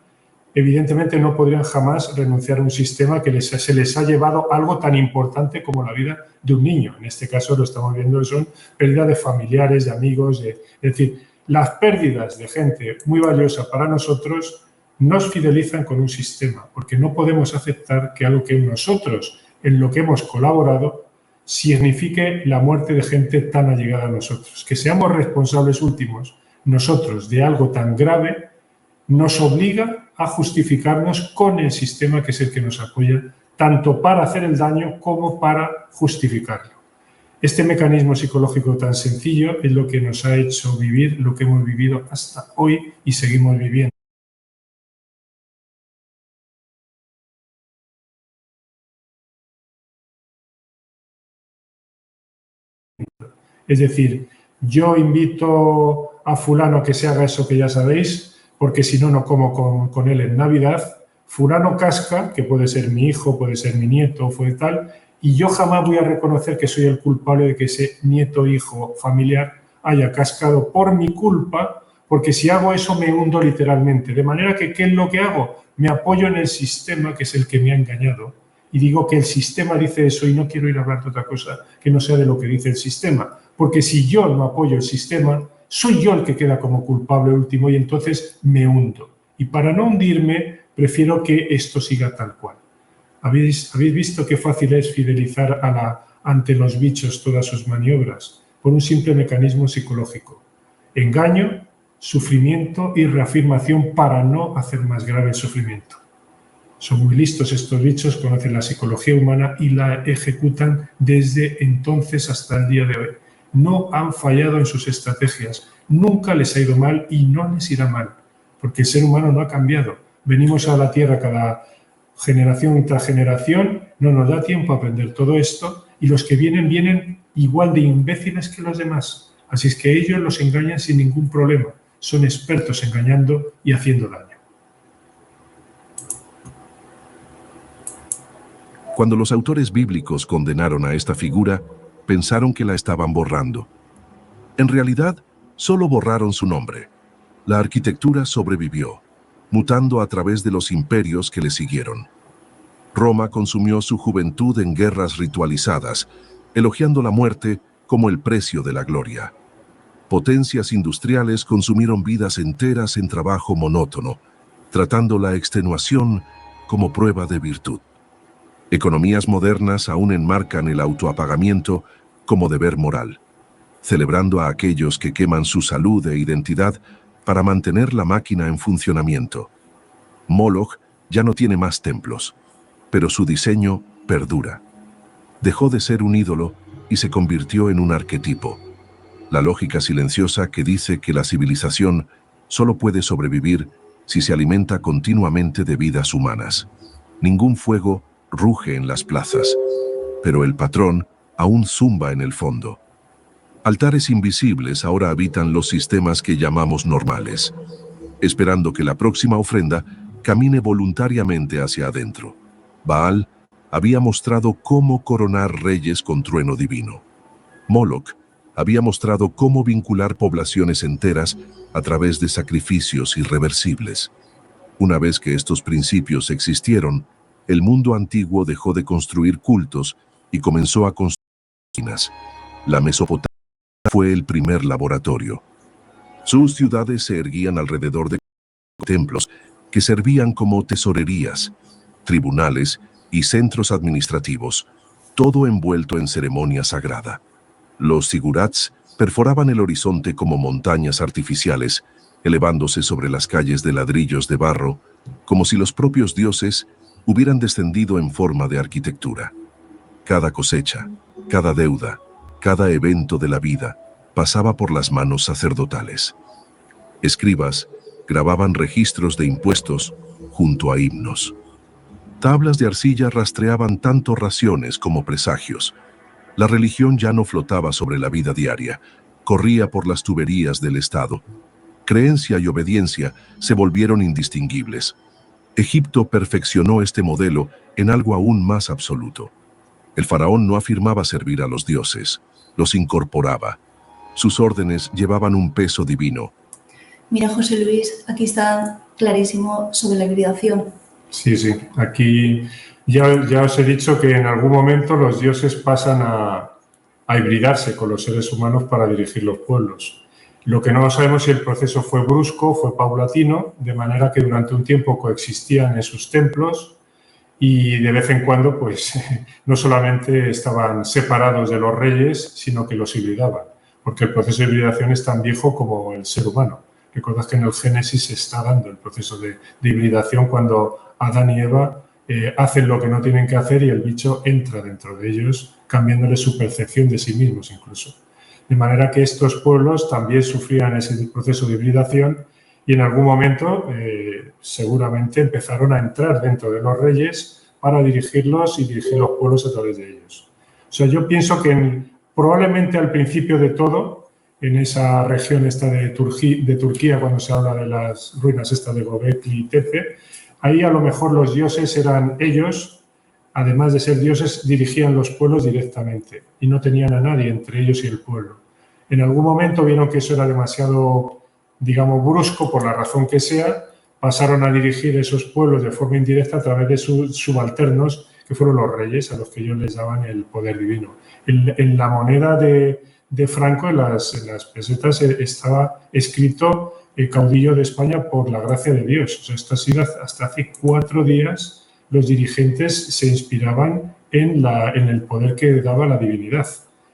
Speaker 1: evidentemente no podrían jamás renunciar a un sistema que se les ha llevado algo tan importante como la vida de un niño. En este caso lo estamos viendo, son pérdidas de familiares, de amigos. Es decir, las pérdidas de gente muy valiosa para nosotros nos fidelizan con un sistema, porque no podemos aceptar que algo que nosotros, en lo que hemos colaborado, signifique la muerte de gente tan allegada a nosotros. Que seamos responsables últimos nosotros de algo tan grave nos obliga a justificarnos con el sistema que es el que nos apoya, tanto para hacer el daño como para justificarlo. Este mecanismo psicológico tan sencillo es lo que nos ha hecho vivir lo que hemos vivido hasta hoy y seguimos viviendo. Es decir, yo invito a fulano que se haga eso que ya sabéis, porque si no, no como con él en Navidad. Fulano casca, que puede ser mi hijo, puede ser mi nieto, fue tal, y yo jamás voy a reconocer que soy el culpable de que ese nieto, hijo, familiar haya cascado por mi culpa, porque si hago eso me hundo literalmente. De manera que, ¿qué es lo que hago? Me apoyo en el sistema, que es el que me ha engañado, y digo que el sistema dice eso y no quiero ir a hablar de otra cosa que no sea de lo que dice el sistema. Porque si yo no apoyo el sistema, soy yo el que queda como culpable último y entonces me hundo. Y para no hundirme, prefiero que esto siga tal cual. ¿Habéis visto qué fácil es fidelizar ante los bichos todas sus maniobras? Por un simple mecanismo psicológico. Engaño, sufrimiento y reafirmación para no hacer más grave el sufrimiento. Son muy listos estos bichos, conocen la psicología humana y la ejecutan desde entonces hasta el día de hoy. No han fallado en sus estrategias, nunca les ha ido mal y no les irá mal, porque el ser humano no ha cambiado. Venimos a la Tierra cada generación tras generación, no nos da tiempo a aprender todo esto y los que vienen igual de imbéciles que los demás. Así es que ellos los engañan sin ningún problema, son expertos engañando y haciendo daño.
Speaker 3: Cuando los autores bíblicos condenaron a esta figura, pensaron que la estaban borrando. En realidad, solo borraron su nombre. La arquitectura sobrevivió, mutando a través de los imperios que le siguieron. Roma consumió su juventud en guerras ritualizadas, elogiando la muerte como el precio de la gloria. Potencias industriales consumieron vidas enteras en trabajo monótono, tratando la extenuación como prueba de virtud. Economías modernas aún enmarcan el autoapagamiento como deber moral, celebrando a aquellos que queman su salud e identidad para mantener la máquina en funcionamiento. Moloch ya no tiene más templos, pero su diseño perdura. Dejó de ser un ídolo y se convirtió en un arquetipo. La lógica silenciosa que dice que la civilización solo puede sobrevivir si se alimenta continuamente de vidas humanas. Ningún fuego ruge en las plazas, pero el patrón aún zumba en el fondo. Altares invisibles ahora habitan los sistemas que llamamos normales, esperando que la próxima ofrenda camine voluntariamente hacia adentro. Baal había mostrado cómo coronar reyes con trueno divino. Moloch había mostrado cómo vincular poblaciones enteras a través de sacrificios irreversibles. Una vez que estos principios existieron, el mundo antiguo dejó de construir cultos y comenzó a construir máquinas. La Mesopotamia fue el primer laboratorio. Sus ciudades se erguían alrededor de templos que servían como tesorerías, tribunales y centros administrativos, todo envuelto en ceremonia sagrada. Los zigurats perforaban el horizonte como montañas artificiales, elevándose sobre las calles de ladrillos de barro, como si los propios dioses hubieran descendido en forma de arquitectura. Cada cosecha, cada deuda, cada evento de la vida pasaba por las manos sacerdotales. Escribas grababan registros de impuestos junto a himnos. Tablas de arcilla rastreaban tanto raciones como presagios. La religión ya no flotaba sobre la vida diaria, corría por las tuberías del Estado. Creencia y obediencia se volvieron indistinguibles. Egipto perfeccionó este modelo en algo aún más absoluto. El faraón no afirmaba servir a los dioses, los incorporaba. Sus órdenes llevaban un peso divino.
Speaker 2: Mira, José Luis, aquí está clarísimo sobre la hibridación.
Speaker 1: Sí, aquí ya os he dicho que en algún momento los dioses pasan a hibridarse con los seres humanos para dirigir los pueblos. Lo que no sabemos si el proceso fue brusco, fue paulatino, de manera que durante un tiempo coexistían en sus templos y de vez en cuando, pues, no solamente estaban separados de los reyes, sino que los hibridaban, porque el proceso de hibridación es tan viejo como el ser humano. Recordad que en el Génesis se está dando el proceso de hibridación cuando Adán y Eva hacen lo que no tienen que hacer y el bicho entra dentro de ellos, cambiándole su percepción de sí mismos incluso. De manera que estos pueblos también sufrían ese proceso de hibridación y en algún momento seguramente empezaron a entrar dentro de los reyes para dirigirlos y dirigir los pueblos a través de ellos. O sea, yo pienso que probablemente al principio de todo, en esa región esta de Turquía, cuando se habla de las ruinas estas de Göbekli Tepe, ahí a lo mejor los dioses eran ellos, además de ser dioses, dirigían los pueblos directamente y no tenían a nadie entre ellos y el pueblo. En algún momento vieron que eso era demasiado, digamos, brusco, por la razón que sea, pasaron a dirigir esos pueblos de forma indirecta a través de sus subalternos, que fueron los reyes, a los que ellos les daban el poder divino. En la moneda de Franco, en las pesetas, estaba escrito el caudillo de España por la gracia de Dios. O sea, esto ha sido hasta hace 4 días los dirigentes se inspiraban en el poder que daba la divinidad.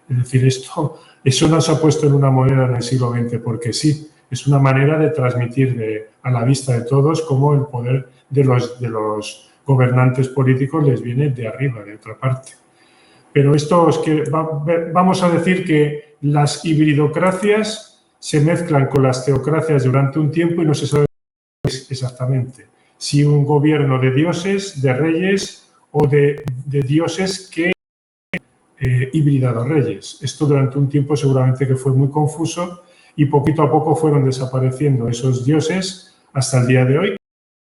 Speaker 1: Es decir, eso no se ha puesto en una moneda en el siglo XX porque sí, es una manera de transmitir a la vista de todos cómo el poder de los gobernantes políticos les viene de arriba, de otra parte. Pero vamos a decir que las hibridocracias se mezclan con las teocracias durante un tiempo y no se sabe exactamente si un gobierno de dioses, de reyes o de dioses que hibridado reyes. Esto durante un tiempo seguramente que fue muy confuso y poquito a poco fueron desapareciendo esos dioses hasta el día de hoy.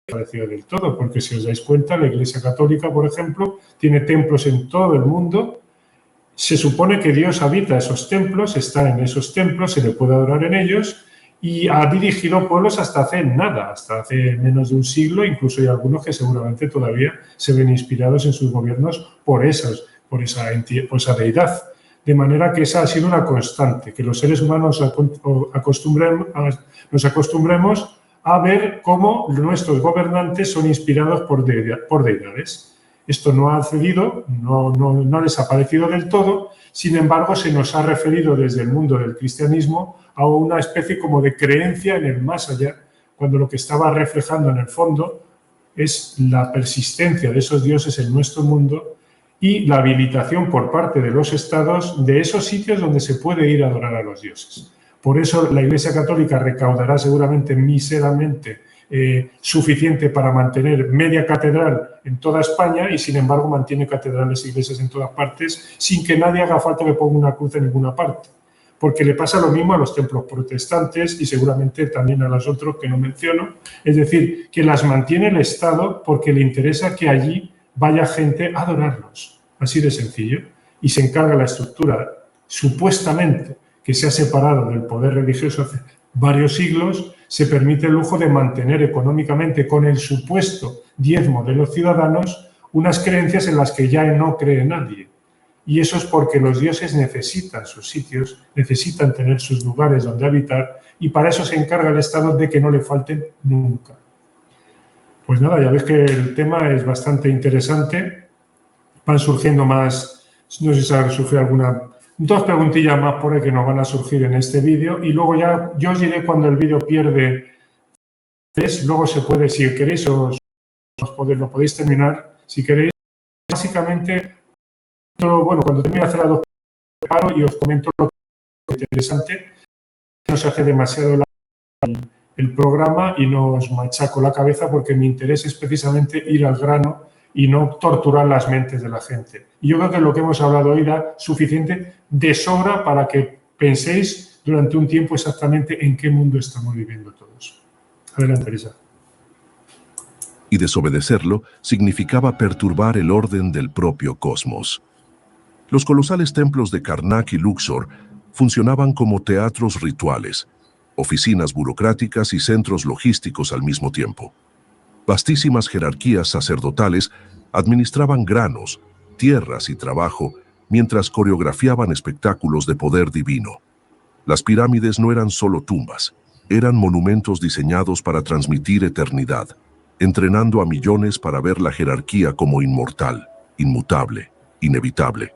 Speaker 1: Desaparecido del todo, porque si os dais cuenta, la Iglesia Católica, por ejemplo, tiene templos en todo el mundo. Se supone que Dios habita esos templos, está en esos templos, se le puede adorar en ellos y ha dirigido pueblos hasta hace nada, hasta hace menos de un siglo. Incluso hay algunos que seguramente todavía se ven inspirados en sus gobiernos por esa deidad. De manera que esa ha sido una constante, que los seres humanos nos acostumbremos a ver cómo nuestros gobernantes son inspirados por deidades. Esto no ha cedido, no ha desaparecido del todo, sin embargo se nos ha referido desde el mundo del cristianismo a una especie como de creencia en el más allá, cuando lo que estaba reflejando en el fondo es la persistencia de esos dioses en nuestro mundo y la habilitación por parte de los estados de esos sitios donde se puede ir a adorar a los dioses. Por eso la Iglesia Católica recaudará seguramente míseramente suficiente para mantener media catedral en toda España y, sin embargo, mantiene catedrales e iglesias en todas partes sin que nadie haga falta que ponga una cruz en ninguna parte. Porque le pasa lo mismo a los templos protestantes y seguramente también a los otros que no menciono. Es decir, que las mantiene el Estado porque le interesa que allí vaya gente a adorarlos. Así de sencillo. Y se encarga la estructura, supuestamente, que se ha separado del poder religioso hace varios siglos, se permite el lujo de mantener económicamente con el supuesto diezmo de los ciudadanos unas creencias en las que ya no cree nadie. Y eso es porque los dioses necesitan sus sitios, necesitan tener sus lugares donde habitar y para eso se encarga el Estado de que no le falten nunca. Pues nada, ya ves que el tema es bastante interesante. Van surgiendo más, no sé si ha surgido 2 preguntillas más por ahí que nos van a surgir en este vídeo y luego ya yo os diré cuando el vídeo pierde. Luego se puede, si queréis, lo podéis terminar. Si queréis, básicamente, bueno, cuando termine de hacer las 2 preparo y os comento lo que es interesante. No se hace demasiado el programa y no os machaco la cabeza porque mi interés es precisamente ir al grano y no torturar las mentes de la gente. Y yo creo que lo que hemos hablado hoy da suficiente de sobra para que penséis durante un tiempo exactamente en qué mundo estamos viviendo todos. Adelante, Elisa.
Speaker 3: Y desobedecerlo significaba perturbar el orden del propio cosmos. Los colosales templos de Karnak y Luxor funcionaban como teatros rituales, oficinas burocráticas y centros logísticos al mismo tiempo. Vastísimas jerarquías sacerdotales administraban granos, tierras y trabajo mientras coreografiaban espectáculos de poder divino. Las pirámides no eran solo tumbas, eran monumentos diseñados para transmitir eternidad, entrenando a millones para ver la jerarquía como inmortal, inmutable, inevitable.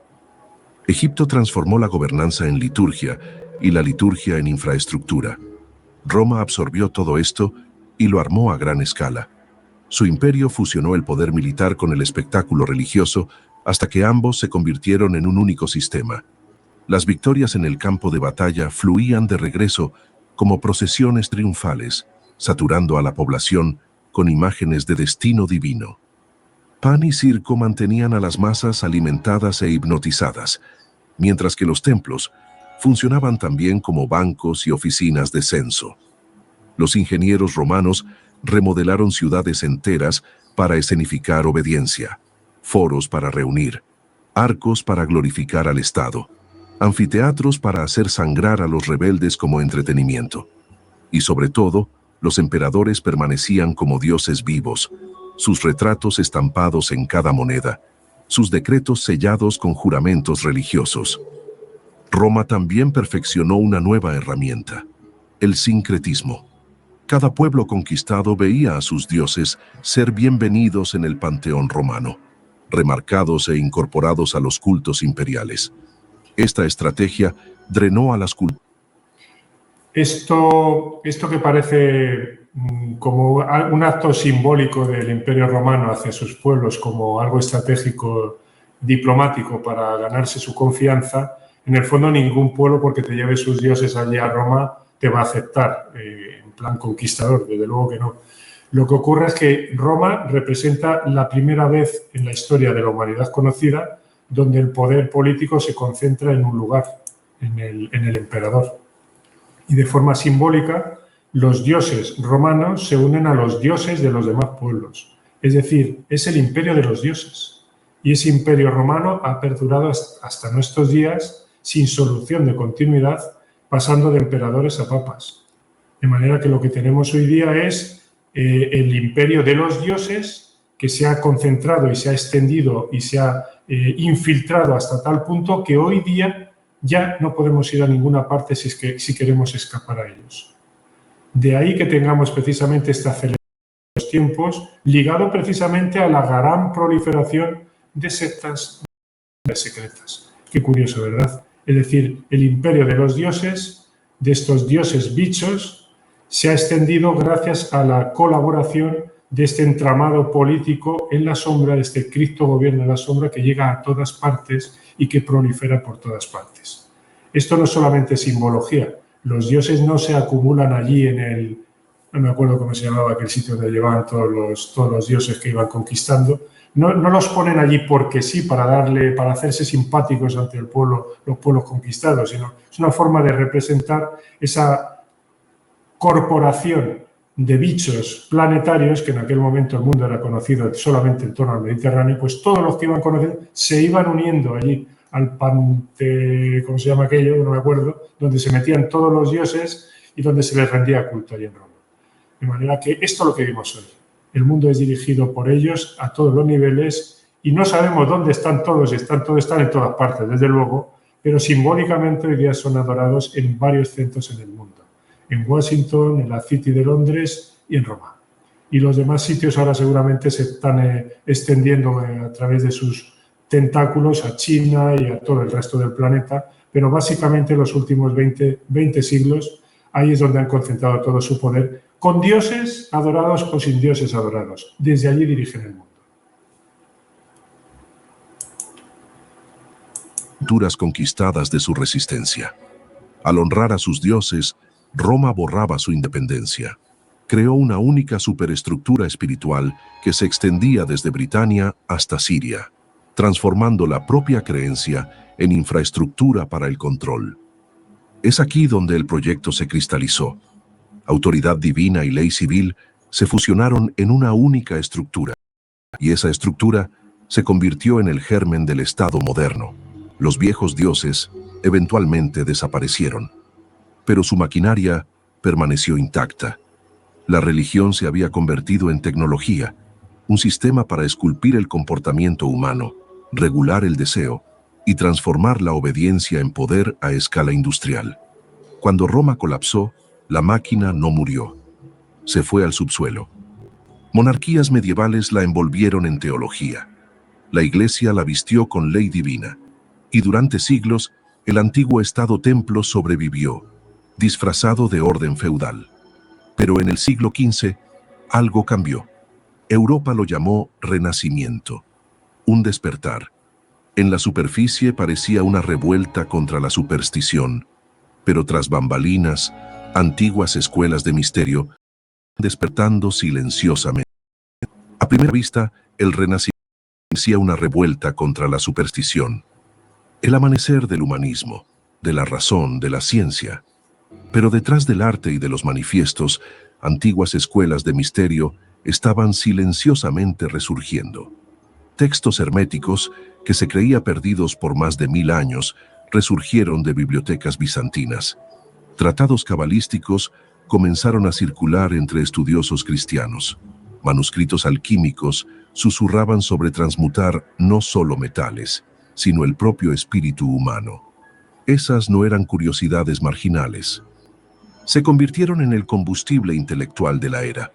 Speaker 3: Egipto transformó la gobernanza en liturgia y la liturgia en infraestructura. Roma absorbió todo esto y lo armó a gran escala. Su imperio fusionó el poder militar con el espectáculo religioso hasta que ambos se convirtieron en un único sistema. Las victorias en el campo de batalla fluían de regreso como procesiones triunfales, saturando a la población con imágenes de destino divino. Pan y circo mantenían a las masas alimentadas e hipnotizadas, mientras que los templos funcionaban también como bancos y oficinas de censo. Los ingenieros romanos remodelaron ciudades enteras para escenificar obediencia, foros para reunir, arcos para glorificar al Estado, anfiteatros para hacer sangrar a los rebeldes como entretenimiento. Y sobre todo, los emperadores permanecían como dioses vivos, sus retratos estampados en cada moneda, sus decretos sellados con juramentos religiosos. Roma también perfeccionó una nueva herramienta, el sincretismo. Cada pueblo conquistado veía a sus dioses ser bienvenidos en el panteón romano, remarcados e incorporados a los cultos imperiales. Esta estrategia drenó a las culturas.
Speaker 1: Esto que parece como un acto simbólico del Imperio Romano hacia sus pueblos, como algo estratégico diplomático para ganarse su confianza, en el fondo ningún pueblo, porque te lleve sus dioses allí a Roma, te va a aceptar en plan conquistador, desde luego que no. Lo que ocurre es que Roma representa la primera vez en la historia de la humanidad conocida donde el poder político se concentra en un lugar, en el emperador. Y de forma simbólica, los dioses romanos se unen a los dioses de los demás pueblos. Es decir, es el imperio de los dioses. Y ese imperio romano ha perdurado hasta nuestros días sin solución de continuidad, pasando de emperadores a papas. De manera que lo que tenemos hoy día es el imperio de los dioses que se ha concentrado y se ha extendido y se ha infiltrado hasta tal punto que hoy día ya no podemos ir a ninguna parte si queremos escapar a ellos. De ahí que tengamos precisamente esta aceleración de los tiempos, ligado precisamente a la gran proliferación de sectas secretas. Qué curioso, ¿verdad? Es decir, el imperio de los dioses, de estos dioses bichos, se ha extendido gracias a la colaboración de este entramado político en la sombra, de este criptogobierno en la sombra que llega a todas partes y que prolifera por todas partes. Esto no es solamente simbología. Los dioses no se acumulan allí no me acuerdo cómo se llamaba aquel sitio donde llevaban todos los dioses que iban conquistando. No los ponen allí porque sí, para hacerse simpáticos ante el pueblo, los pueblos conquistados, sino es una forma de representar esa corporación de bichos planetarios, que en aquel momento el mundo era conocido solamente en torno al Mediterráneo, pues todos los que iban conociendo se iban uniendo allí al ¿cómo se llama aquello? No me acuerdo, donde se metían todos los dioses y donde se les rendía culto allí en Roma. De manera que esto es lo que vimos hoy. El mundo es dirigido por ellos a todos los niveles y no sabemos dónde están todos, están en todas partes, desde luego, pero simbólicamente hoy día son adorados en varios centros en el mundo. En Washington, en la City de Londres y en Roma. Y los demás sitios ahora seguramente se están extendiendo a través de sus tentáculos a China y a todo el resto del planeta pero básicamente los últimos 20 siglos, ahí es donde han concentrado todo su poder, con dioses adorados o sin dioses adorados. Desde allí dirigen el mundo.
Speaker 3: Culturas conquistadas de su resistencia. Al honrar a sus dioses, Roma borraba su independencia. Creó una única superestructura espiritual que se extendía desde Britania hasta Siria, transformando la propia creencia en infraestructura para el control. Es aquí donde el proyecto se cristalizó. Autoridad divina y ley civil se fusionaron en una única estructura, y esa estructura se convirtió en el germen del Estado moderno. Los viejos dioses eventualmente desaparecieron, pero su maquinaria permaneció intacta. La religión se había convertido en tecnología, un sistema para esculpir el comportamiento humano, regular el deseo y transformar la obediencia en poder a escala industrial. Cuando Roma colapsó, la máquina no murió. Se fue al subsuelo. Monarquías medievales la envolvieron en teología. La Iglesia la vistió con ley divina. Y durante siglos, el antiguo Estado-templo sobrevivió, disfrazado de orden feudal. Pero en el siglo XV, algo cambió. Europa lo llamó Renacimiento, un despertar. En la superficie parecía una revuelta contra la superstición, pero tras bambalinas, antiguas escuelas de misterio, despertando silenciosamente. A primera vista, el Renacimiento parecía una revuelta contra la superstición. El amanecer del humanismo, de la razón, de la ciencia. Pero detrás del arte y de los manifiestos, antiguas escuelas de misterio estaban silenciosamente resurgiendo. Textos herméticos, que se creía perdidos por más de 1000 años, resurgieron de bibliotecas bizantinas. Tratados cabalísticos comenzaron a circular entre estudiosos cristianos. Manuscritos alquímicos susurraban sobre transmutar no solo metales, sino el propio espíritu humano. Esas no eran curiosidades marginales. Se convirtieron en el combustible intelectual de la era.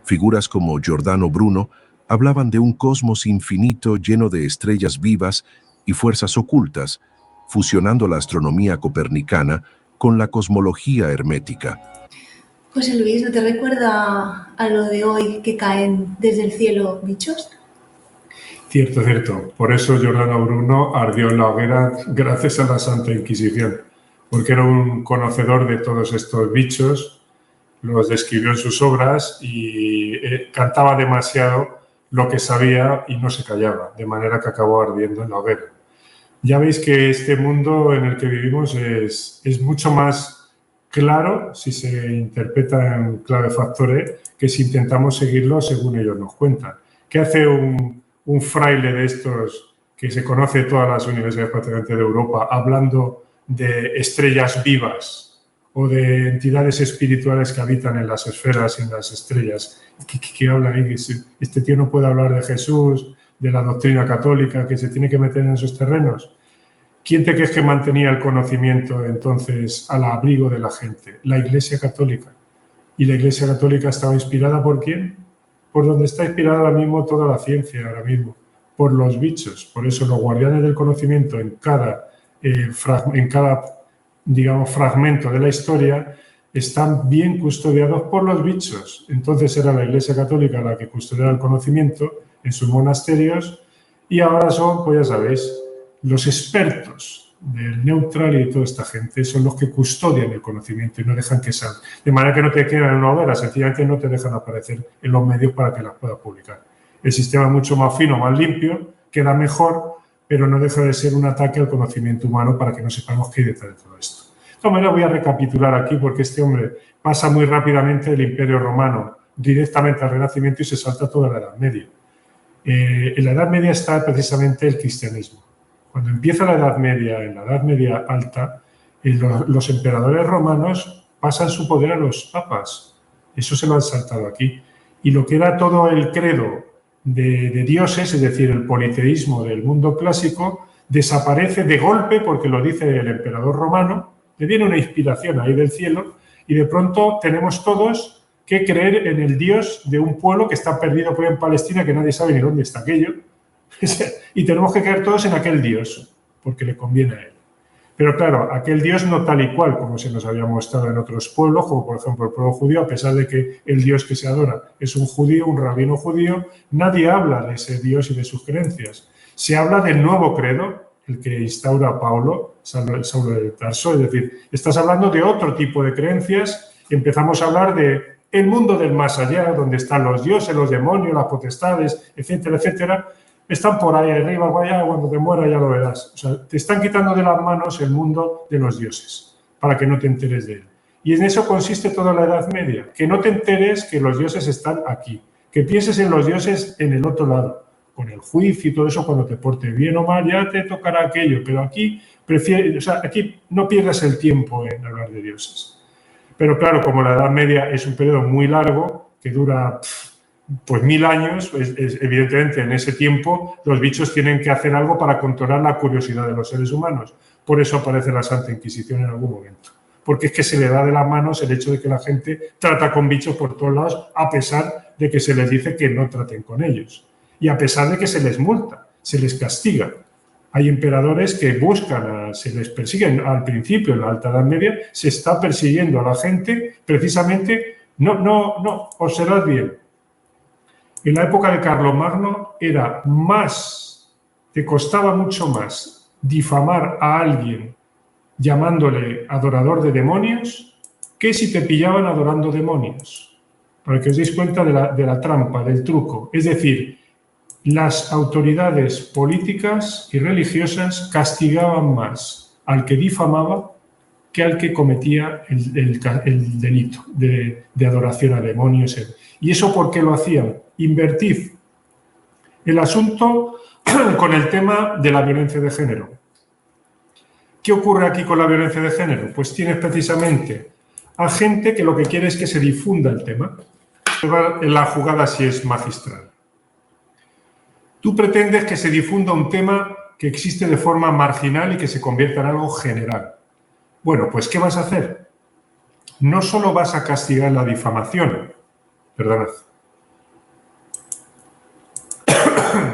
Speaker 3: Figuras como Giordano Bruno hablaban de un cosmos infinito lleno de estrellas vivas y fuerzas ocultas, fusionando la astronomía copernicana con la cosmología hermética.
Speaker 2: José Luis, ¿no te recuerda a lo de hoy que caen desde el cielo bichos?
Speaker 1: Cierto, cierto. Por eso Giordano Bruno ardió en la hoguera gracias a la Santa Inquisición, porque era un conocedor de todos estos bichos, los describió en sus obras y cantaba demasiado lo que sabía y no se callaba, de manera que acabó ardiendo en la hoguera. Ya veis que este mundo en el que vivimos es mucho más claro si se interpreta en clave factore que si intentamos seguirlo según ellos nos cuentan. ¿Qué hace un fraile de estos que se conoce en todas las universidades prácticamente de Europa hablando de estrellas vivas o de entidades espirituales que habitan en las esferas y en las estrellas? ¿Qué habla ahí? Este tío no puede hablar de Jesús, de la doctrina católica, que se tiene que meter en esos terrenos. ¿Quién te crees que mantenía el conocimiento entonces al abrigo de la gente? La Iglesia Católica. ¿Y la Iglesia Católica estaba inspirada por quién? Por donde está inspirada ahora mismo toda la ciencia, ahora mismo, por los bichos. Por eso los guardianes del conocimiento en cada digamos, fragmento de la historia están bien custodiados por los bichos. Entonces era la Iglesia Católica la que custodiaba el conocimiento en sus monasterios y ahora son, pues ya sabéis, los expertos del neutral y de toda esta gente son los que custodian el conocimiento y no dejan que salga. De manera que no te quedan en una hoguera, sencillamente no te dejan aparecer en los medios para que las puedas publicar. El sistema es mucho más fino, más limpio, queda mejor, pero no deja de ser un ataque al conocimiento humano para que no sepamos qué hay detrás de todo esto. De todas maneras, voy a recapitular aquí porque este hombre pasa muy rápidamente del Imperio Romano directamente al Renacimiento y se salta toda la Edad Media. En la Edad Media está precisamente el cristianismo. Cuando empieza la Edad Media, en la Edad Media alta, los emperadores romanos pasan su poder a los papas. Eso se lo han saltado aquí. Y lo que era todo el credo de dioses, es decir, el politeísmo del mundo clásico, desaparece de golpe porque lo dice el emperador romano, le viene una inspiración ahí del cielo y de pronto tenemos todos que creer en el Dios de un pueblo que está perdido por ahí en Palestina, que nadie sabe ni dónde está aquello, y tenemos que creer todos en aquel Dios, porque le conviene a él. Pero claro, aquel Dios no tal y cual como se nos había mostrado en otros pueblos, como por ejemplo el pueblo judío, a pesar de que el Dios que se adora es un judío, un rabino judío, nadie habla de ese Dios y de sus creencias. Se habla del nuevo credo, el que instaura Pablo, Saulo de Tarso, es decir, estás hablando de otro tipo de creencias, empezamos a hablar de el mundo del más allá, donde están los dioses, los demonios, las potestades, etcétera, etcétera. Están por ahí arriba, vaya, cuando te mueras ya lo verás. O sea, te están quitando de las manos el mundo de los dioses, para que no te enteres de él. Y en eso consiste toda la Edad Media, que no te enteres que los dioses están aquí, que pienses en los dioses en el otro lado, con el juicio y todo eso, cuando te portes bien o mal, ya te tocará aquello, pero aquí, aquí no pierdas el tiempo en hablar de dioses. Pero claro, como la Edad Media es un periodo muy largo, que dura pues 1000 años, evidentemente en ese tiempo los bichos tienen que hacer algo para controlar la curiosidad de los seres humanos. Por eso aparece la Santa Inquisición en algún momento. Porque es que se le da de las manos el hecho de que la gente trata con bichos por todos lados, a pesar de que se les dice que no traten con ellos. Y a pesar de que se les multa, se les castiga. Hay emperadores que buscan, se les persiguen. Al principio, en la Alta Edad Media, se está persiguiendo a la gente precisamente, observad bien. En la época de Carlomagno te costaba mucho más difamar a alguien llamándole adorador de demonios que si te pillaban adorando demonios. Para que os deis cuenta de la trampa, del truco. Es decir, las autoridades políticas y religiosas castigaban más al que difamaba que al que cometía el delito de adoración a demonios. ¿Y eso por qué lo hacían? Invertid el asunto con el tema de la violencia de género. ¿Qué ocurre aquí con la violencia de género? Pues tienes precisamente a gente que lo que quiere es que se difunda el tema. La jugada sí es magistral. Tú pretendes que se difunda un tema que existe de forma marginal y que se convierta en algo general. Bueno, pues ¿qué vas a hacer? No solo vas a castigar la difamación, perdonad.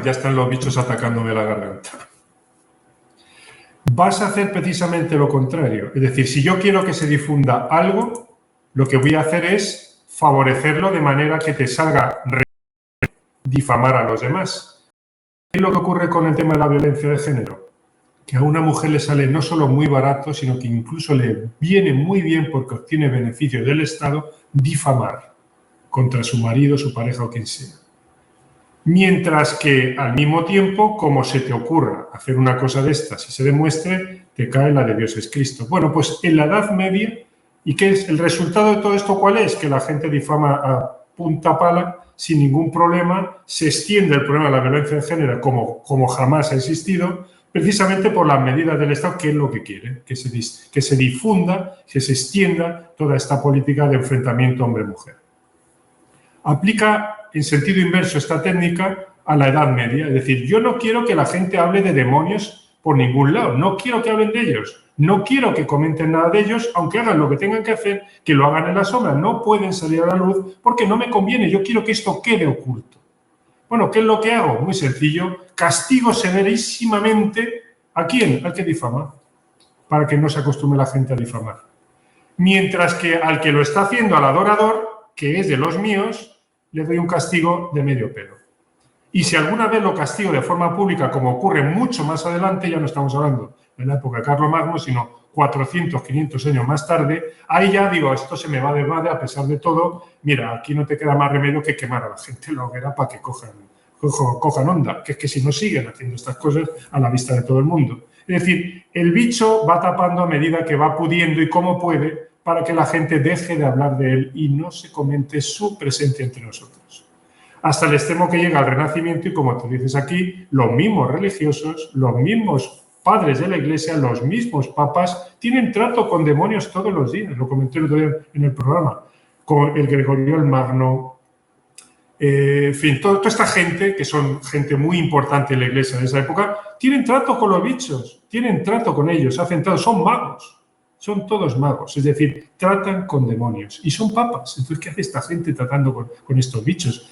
Speaker 1: Ya están los bichos atacándome la garganta. Vas a hacer precisamente lo contrario. Es decir, si yo quiero que se difunda algo, lo que voy a hacer es favorecerlo de manera que te salga difamar a los demás. ¿Qué es lo que ocurre con el tema de la violencia de género? Que a una mujer le sale no solo muy barato, sino que incluso le viene muy bien porque obtiene beneficios del Estado difamar contra su marido, su pareja o quien sea. Mientras que al mismo tiempo, como se te ocurra hacer una cosa de estas y se demuestre, te cae la de Dios es Cristo. Bueno, pues en la Edad Media, ¿y qué es el resultado de todo esto? ¿Cuál es? Que la gente difama a punta pala sin ningún problema, se extiende el problema de la violencia de género como jamás ha existido, precisamente por las medidas del Estado, que es lo que quiere, que se difunda, que se extienda toda esta política de enfrentamiento hombre-mujer. Aplica en sentido inverso esta técnica a la Edad Media, es decir, yo no quiero que la gente hable de demonios por ningún lado, no quiero que hablen de ellos, no quiero que comenten nada de ellos, aunque hagan lo que tengan que hacer, que lo hagan en la sombra, no pueden salir a la luz porque no me conviene, yo quiero que esto quede oculto. Bueno, ¿qué es lo que hago? Muy sencillo, castigo severísimamente ¿a quién? Al que difama, para que no se acostumbre la gente a difamar. Mientras que al que lo está haciendo, al adorador, que es de los míos, le doy un castigo de medio pelo. Y si alguna vez lo castigo de forma pública, como ocurre mucho más adelante, ya no estamos hablando de la época de Carlomagno, sino 400, 500 años más tarde, ahí ya digo, esto se me va de madre a pesar de todo, mira, aquí no te queda más remedio que quemar a la gente en la hoguera para que cojan onda, que es que si no siguen haciendo estas cosas a la vista de todo el mundo. Es decir, el bicho va tapando a medida que va pudiendo y como puede para que la gente deje de hablar de él y no se comente su presencia entre nosotros. Hasta el extremo que llega al Renacimiento y, como tú dices aquí, los mismos religiosos, los mismos padres de la Iglesia, los mismos papas, tienen trato con demonios todos los días. Lo comenté el otro día en el programa, con el Gregorio el Magno. En fin, toda esta gente, que son gente muy importante en la Iglesia de esa época, tienen trato con los bichos, tienen trato con ellos, hacen trato, son magos. Son todos magos, es decir, tratan con demonios y son papas. Entonces, ¿qué hace esta gente tratando con estos bichos?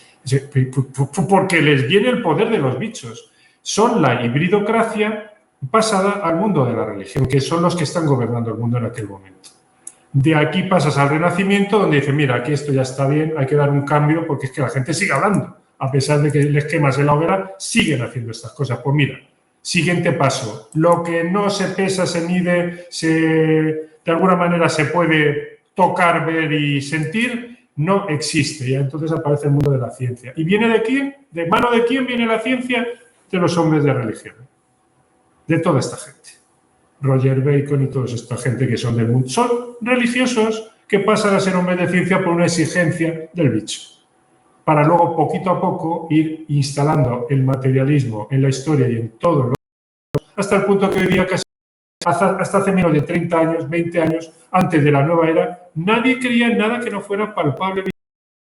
Speaker 1: Porque les viene el poder de los bichos. Son la hibridocracia pasa al mundo de la religión, que son los que están gobernando el mundo en aquel momento. De aquí pasas al Renacimiento, donde dicen, mira, aquí esto ya está bien, hay que dar un cambio, porque es que la gente sigue hablando. A pesar de que les quemas en la hoguera, siguen haciendo estas cosas. Pues mira, siguiente paso. Lo que no se pesa, se mide, de alguna manera se puede tocar, ver y sentir, no existe. Y entonces aparece el mundo de la ciencia. ¿Y viene de quién? ¿De mano de quién viene la ciencia? De los hombres de religión. De toda esta gente. Roger Bacon y toda esta gente que son del mundo. Son religiosos que pasan a ser hombres de ciencia por una exigencia del bicho. Para luego, poquito a poco, ir instalando el materialismo en la historia y en todo, hasta el punto que hoy día, casi hasta hace menos de 30 años, 20 años, antes de la nueva era, nadie creía en nada que no fuera palpable,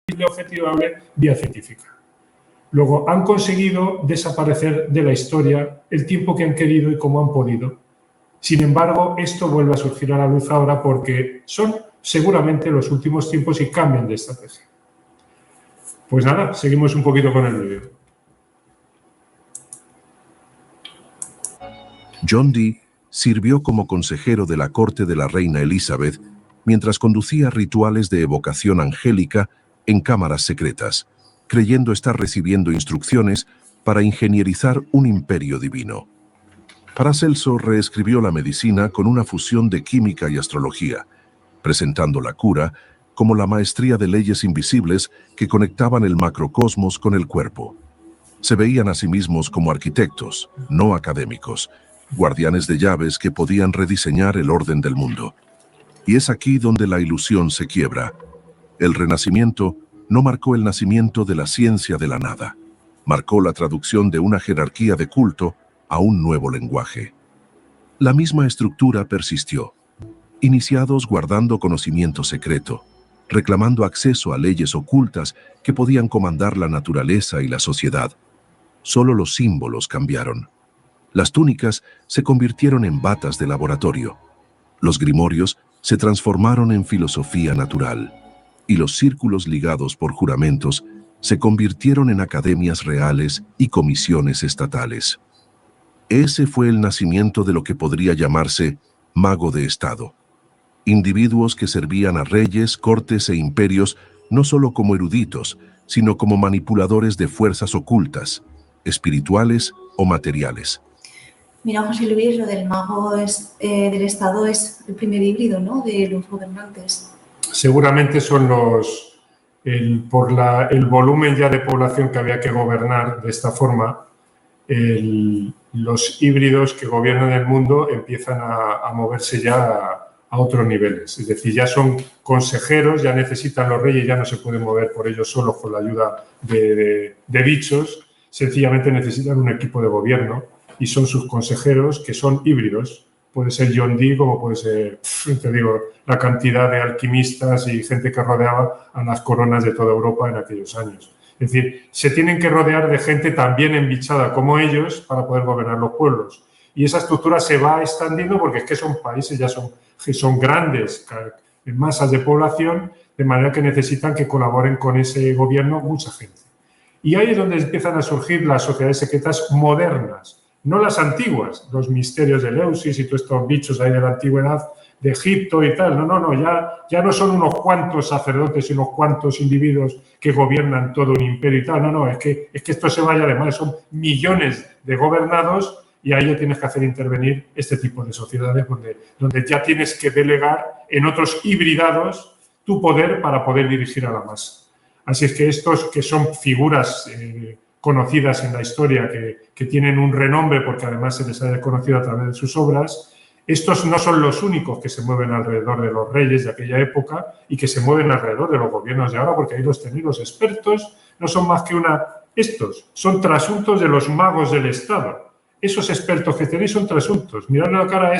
Speaker 1: visible, objetivable, vía científica. Luego han conseguido desaparecer de la historia el tiempo que han querido y como han podido. Sin embargo, esto vuelve a surgir a la luz ahora porque son seguramente los últimos tiempos y cambian de estrategia. Pues nada, seguimos un poquito con el vídeo.
Speaker 3: John Dee sirvió como consejero de la corte de la reina Elizabeth mientras conducía rituales de evocación angélica en cámaras secretas, creyendo estar recibiendo instrucciones para ingenierizar un imperio divino. Paracelso reescribió la medicina con una fusión de química y astrología, presentando la cura como la maestría de leyes invisibles que conectaban el macrocosmos con el cuerpo. Se veían a sí mismos como arquitectos, no académicos, guardianes de llaves que podían rediseñar el orden del mundo. Y es aquí donde la ilusión se quiebra. El Renacimiento no marcó el nacimiento de la ciencia de la nada, marcó la traducción de una jerarquía de culto a un nuevo lenguaje. La misma estructura persistió, iniciados guardando conocimiento secreto, reclamando acceso a leyes ocultas que podían comandar la naturaleza y la sociedad. Solo los símbolos cambiaron. Las túnicas se convirtieron en batas de laboratorio. Los grimorios se transformaron en filosofía natural. Y los círculos ligados por juramentos se convirtieron en academias reales y comisiones estatales. Ese fue el nacimiento de lo que podría llamarse mago de Estado. Individuos que servían a reyes, cortes e imperios no solo como eruditos, sino como manipuladores de fuerzas ocultas, espirituales o materiales.
Speaker 2: Mira, José Luis, lo del mago del Estado es el primer híbrido, ¿no?, de los gobernantes.
Speaker 1: Seguramente son por el volumen ya de población que había que gobernar de esta forma, los híbridos que gobiernan el mundo empiezan a moverse ya a otros niveles. Es decir, ya son consejeros, ya necesitan los reyes, ya no se pueden mover por ellos solos con la ayuda de bichos, sencillamente necesitan un equipo de gobierno y son sus consejeros que son híbridos. Puede ser John Dee, como puede ser, te digo, la cantidad de alquimistas y gente que rodeaba a las coronas de toda Europa en aquellos años. Es decir, se tienen que rodear de gente también embichada como ellos para poder gobernar los pueblos. Y esa estructura se va extendiendo porque es que son países, ya son grandes masas de población, de manera que necesitan que colaboren con ese gobierno mucha gente. Y ahí es donde empiezan a surgir las sociedades secretas modernas, no las antiguas, los misterios de Eleusis y todos estos bichos ahí de la antigüedad, de Egipto y tal. No, ya no son unos cuantos sacerdotes y unos cuantos individuos que gobiernan todo un imperio y tal. Es que esto se vaya de madre, son millones de gobernados y ahí ya tienes que hacer intervenir este tipo de sociedades donde ya tienes que delegar en otros hibridados tu poder para poder dirigir a la masa. Así es que estos que son figuras conocidas en la historia, que tienen un renombre porque además se les ha conocido a través de sus obras, estos no son los únicos que se mueven alrededor de los reyes de aquella época y que se mueven alrededor de los gobiernos de ahora, porque ahí los tenéis, los expertos, no son más que estos son trasuntos de los magos del Estado. Esos expertos que tenéis son trasuntos. Mirad la cara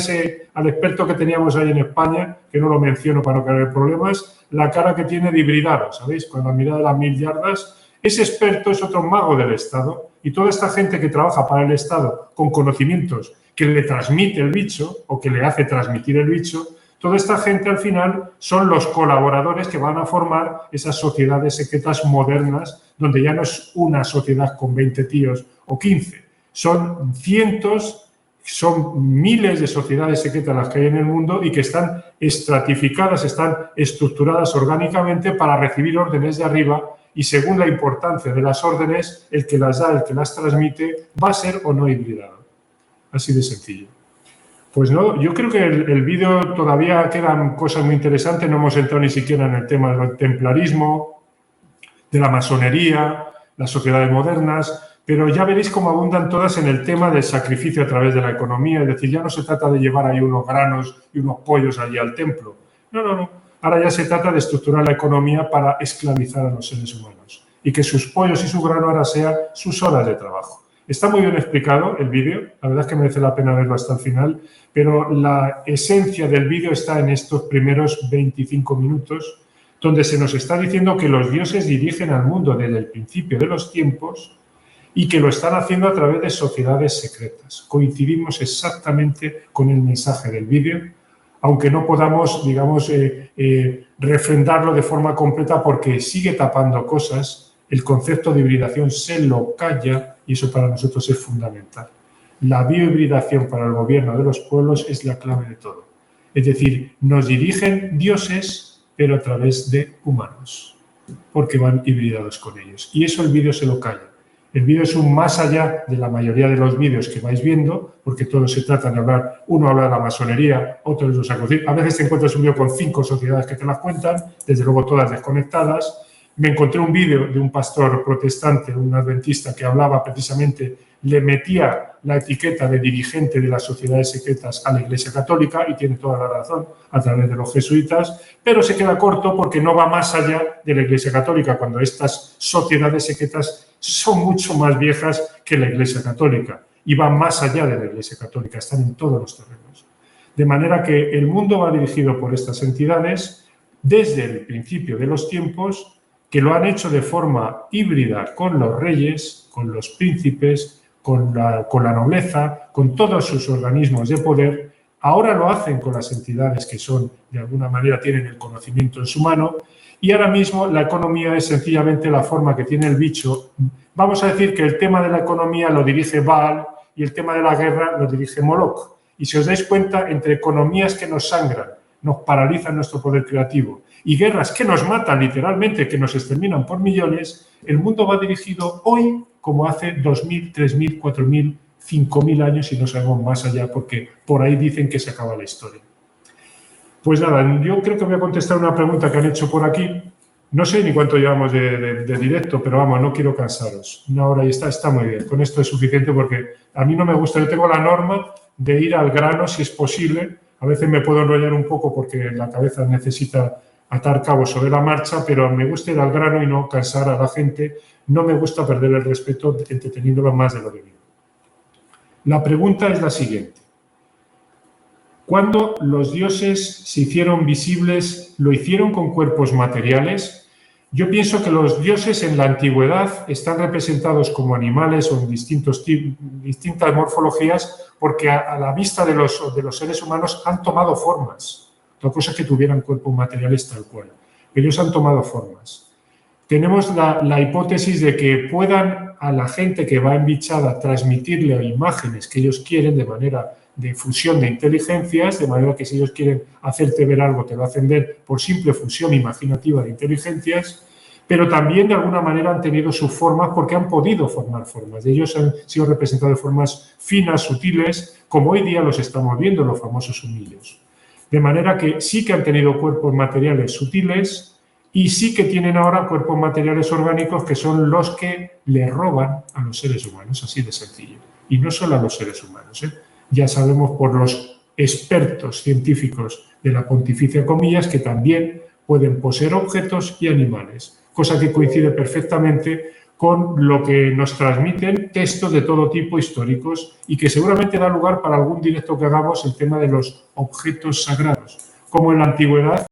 Speaker 1: al experto que teníamos ahí en España, que no lo menciono para no crear problemas, la cara que tiene de hibridado, ¿sabéis? Cuando mirad las 1000 yardas, ese experto es otro mago del Estado y toda esta gente que trabaja para el Estado con conocimientos que le transmite el bicho o que le hace transmitir el bicho, toda esta gente al final son los colaboradores que van a formar esas sociedades secretas modernas donde ya no es una sociedad con 20 tíos o 15, son cientos, son miles de sociedades secretas las que hay en el mundo y que están estratificadas, están estructuradas orgánicamente para recibir órdenes de arriba y según la importancia de las órdenes, el que las da, el que las transmite, va a ser o no hibridado. Así de sencillo. Pues no, yo creo que el vídeo todavía quedan cosas muy interesantes, no hemos entrado ni siquiera en el tema del templarismo, de la masonería, las sociedades modernas, pero ya veréis cómo abundan todas en el tema del sacrificio a través de la economía, es decir, ya no se trata de llevar ahí unos granos y unos pollos allí al templo, no, ahora ya se trata de estructurar la economía para esclavizar a los seres humanos y que sus pollos y su grano ahora sean sus horas de trabajo. Está muy bien explicado el vídeo, la verdad es que merece la pena verlo hasta el final, pero la esencia del vídeo está en estos primeros 25 minutos, donde se nos está diciendo que los dioses dirigen al mundo desde el principio de los tiempos y que lo están haciendo a través de sociedades secretas. Coincidimos exactamente con el mensaje del vídeo, aunque no podamos, digamos, refrendarlo de forma completa porque sigue tapando cosas, el concepto de hibridación se lo calla y eso para nosotros es fundamental. La biohibridación para el gobierno de los pueblos es la clave de todo. Es decir, nos dirigen dioses, pero a través de humanos, porque van hibridados con ellos. Y eso el vídeo se lo calla. El vídeo es un más allá de la mayoría de los vídeos que vais viendo, porque todos se tratan de hablar, uno habla de la masonería, otro de los sacrificios. A veces te encuentras un vídeo con 5 sociedades que te las cuentan, desde luego todas desconectadas. Me encontré un vídeo de un pastor protestante, un adventista, que hablaba precisamente, le metía la etiqueta de dirigente de las sociedades secretas a la Iglesia Católica, y tiene toda la razón, a través de los jesuitas, pero se queda corto porque no va más allá de la Iglesia Católica, cuando estas sociedades secretas son mucho más viejas que la Iglesia Católica y van más allá de la Iglesia Católica, están en todos los terrenos. De manera que el mundo va dirigido por estas entidades desde el principio de los tiempos, que lo han hecho de forma híbrida con los reyes, con los príncipes, con la nobleza, con todos sus organismos de poder. Ahora lo hacen con las entidades que son, de alguna manera, tienen el conocimiento en su mano. Y ahora mismo la economía es sencillamente la forma que tiene el bicho. Vamos a decir que el tema de la economía lo dirige Baal y el tema de la guerra lo dirige Moloch. Y si os dais cuenta, entre economías que nos sangran, nos paralizan nuestro poder creativo, y guerras que nos matan literalmente, que nos exterminan por millones, el mundo va dirigido hoy como hace 2.000, 3.000, 4.000, 5.000 años y no sabemos más allá porque por ahí dicen que se acaba la historia. Pues nada, yo creo que voy a contestar una pregunta que han hecho por aquí. No sé ni cuánto llevamos de directo, pero vamos, no quiero cansaros. Una hora y está muy bien. Con esto es suficiente porque a mí no me gusta. Yo tengo la norma de ir al grano si es posible. A veces me puedo enrollar un poco porque la cabeza necesita atar cabos sobre la marcha, pero me gusta ir al grano y no cansar a la gente. No me gusta perder el respeto entreteniéndolo más de lo debido. La pregunta es la siguiente. ¿Cuándo los dioses se hicieron visibles, lo hicieron con cuerpos materiales? Yo pienso que los dioses en la antigüedad están representados como animales o en distintas morfologías porque a la vista de los seres humanos han tomado formas. Otra cosa es que tuvieran cuerpos materiales tal cual. Ellos han tomado formas. Tenemos la hipótesis de que puedan a la gente que va embichada transmitirle imágenes que ellos quieren de manera de fusión de inteligencias, de manera que si ellos quieren hacerte ver algo, te lo hacen ver por simple fusión imaginativa de inteligencias, pero también de alguna manera han tenido sus formas porque han podido formar formas. Ellos han sido representados de formas finas, sutiles, como hoy día los estamos viendo, los famosos humillos. De manera que sí que han tenido cuerpos materiales sutiles y sí que tienen ahora cuerpos materiales orgánicos que son los que le roban a los seres humanos, así de sencillo. Y no solo a los seres humanos, Ya sabemos por los expertos científicos de la Pontificia Comillas que también pueden poseer objetos y animales, cosa que coincide perfectamente con lo que nos transmiten textos de todo tipo históricos y que seguramente da lugar para algún directo que hagamos el tema de los objetos sagrados. Como en la antigüedad, el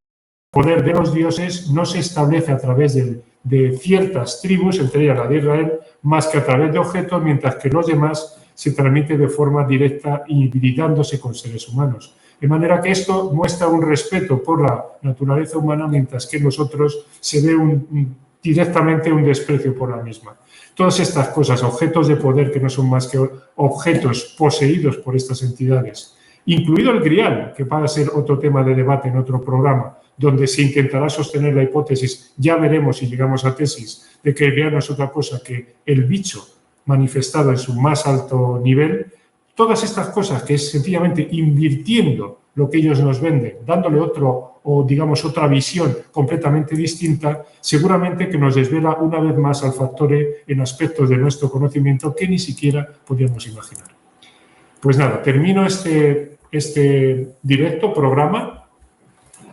Speaker 1: poder de los dioses no se establece a través de ciertas tribus, entre ellas la de Israel, más que a través de objetos, mientras que los demás se transmite de forma directa hibridándose con seres humanos. De manera que esto muestra un respeto por la naturaleza humana, mientras que en nosotros se ve directamente un desprecio por la misma. Todas estas cosas, objetos de poder que no son más que objetos poseídos por estas entidades, incluido el Grial, que va a ser otro tema de debate en otro programa, donde se intentará sostener la hipótesis, ya veremos si llegamos a tesis, de que el Grial no es otra cosa que el bicho manifestado en su más alto nivel. Todas estas cosas, que es sencillamente invirtiendo lo que ellos nos venden, dándole otra visión completamente distinta, seguramente que nos desvela una vez más al factore en aspectos de nuestro conocimiento que ni siquiera podíamos imaginar. Pues nada, termino este programa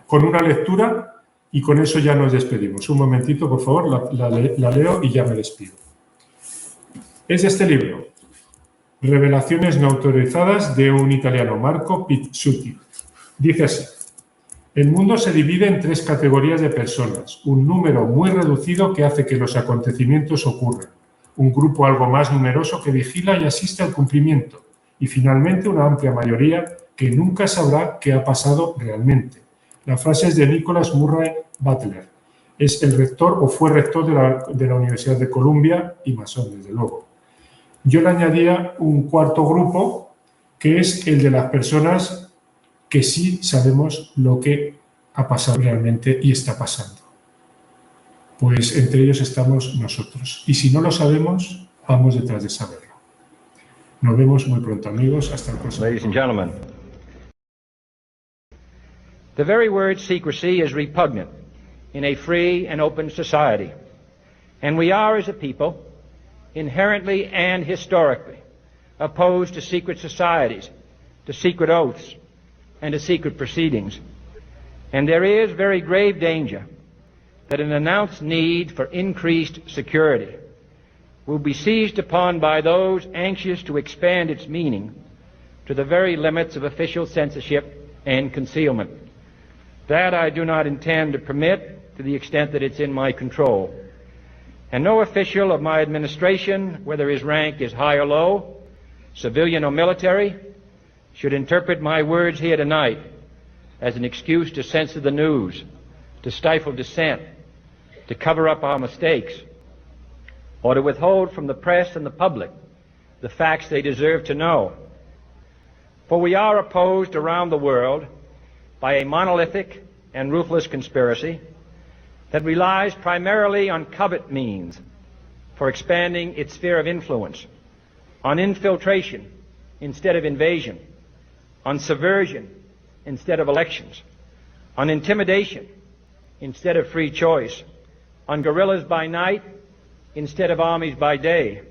Speaker 1: con una lectura y con eso ya nos despedimos. Un momentito, por favor, la leo y ya me despido. Es este libro, Revelaciones no autorizadas, de un italiano, Marco Pizzuti. Dice así: el mundo se divide en 3 categorías de personas, un número muy reducido que hace que los acontecimientos ocurran, un grupo algo más numeroso que vigila y asiste al cumplimiento, y finalmente una amplia mayoría que nunca sabrá qué ha pasado realmente. La frase es de Nicholas Murray Butler. Es el rector o fue rector de la Universidad de Columbia y masón, desde luego. Yo le añadía un cuarto grupo, que es el de las personas que sí sabemos lo que ha pasado realmente y está pasando. Pues entre ellos estamos nosotros. Y si no lo sabemos, vamos detrás de saberlo. Nos vemos muy pronto, amigos. Hasta el próximo.
Speaker 4: Ladies and gentlemen, the very word secrecy is repugnant in a free and open society. And we are, as a people, inherently and historically opposed to secret societies, to secret oaths, and to secret proceedings. And there is very grave danger that an announced need for increased security will be seized upon by those anxious to expand its meaning to the very limits of official censorship and concealment. That I do not intend to permit to the extent that it's in my control. And no official of my administration, whether his rank is high or low, civilian or military, should interpret my words here tonight as an excuse to censor the news, to stifle dissent, to cover up our mistakes, or to withhold from the press and the public the facts they deserve to know. For we are opposed around the world by a monolithic and ruthless conspiracy that relies primarily on covert means for expanding its sphere of influence, on infiltration instead of invasion, on subversion instead of elections, on intimidation instead of free choice, on guerrillas by night instead of armies by day.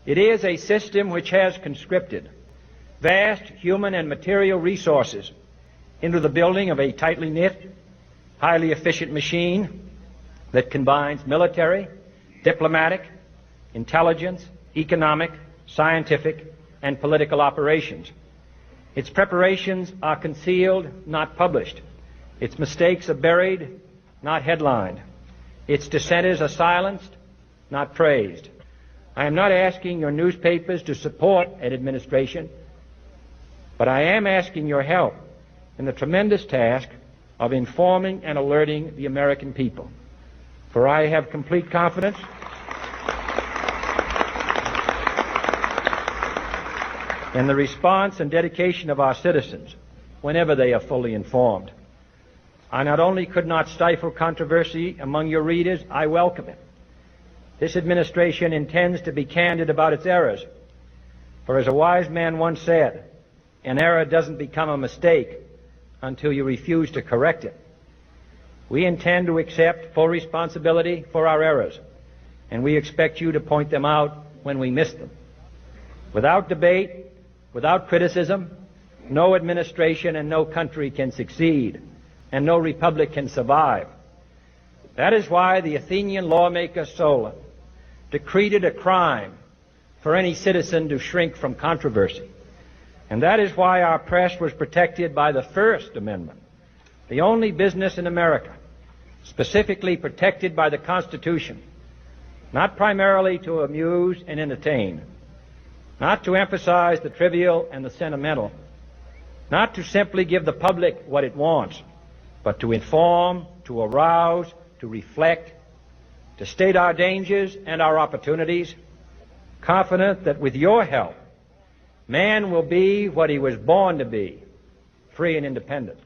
Speaker 4: It is a system which has conscripted vast human and material resources into the building of a tightly knit, highly efficient machine that combines military, diplomatic, intelligence, economic, scientific, and political operations. Its preparations are concealed, not published. Its mistakes are buried, not headlined. Its dissenters are silenced, not praised. I am not asking your newspapers to support an administration, but I am asking your help in the tremendous task of informing and alerting the American people. For I have complete confidence in the response and dedication of our citizens whenever they are fully informed. I not only could not stifle controversy among your readers, I welcome it. This administration intends to be candid about its errors. For as a wise man once said, an error doesn't become a mistake until you refuse to correct it. We intend to accept full responsibility for our errors, and we expect you to point them out when we miss them. Without debate, without criticism, no administration and no country can succeed, and no republic can survive. That is why the Athenian lawmaker Solon decreed it a crime for any citizen to shrink from controversy. And that is why our press was protected by the First Amendment, the only business in America specifically protected by the Constitution, not primarily to amuse and entertain, not to emphasize the trivial and the sentimental, not to simply give the public what it wants, but to inform, to arouse, to reflect, to state our dangers and our opportunities, confident that with your help, man will be what he was born to be, free and independent.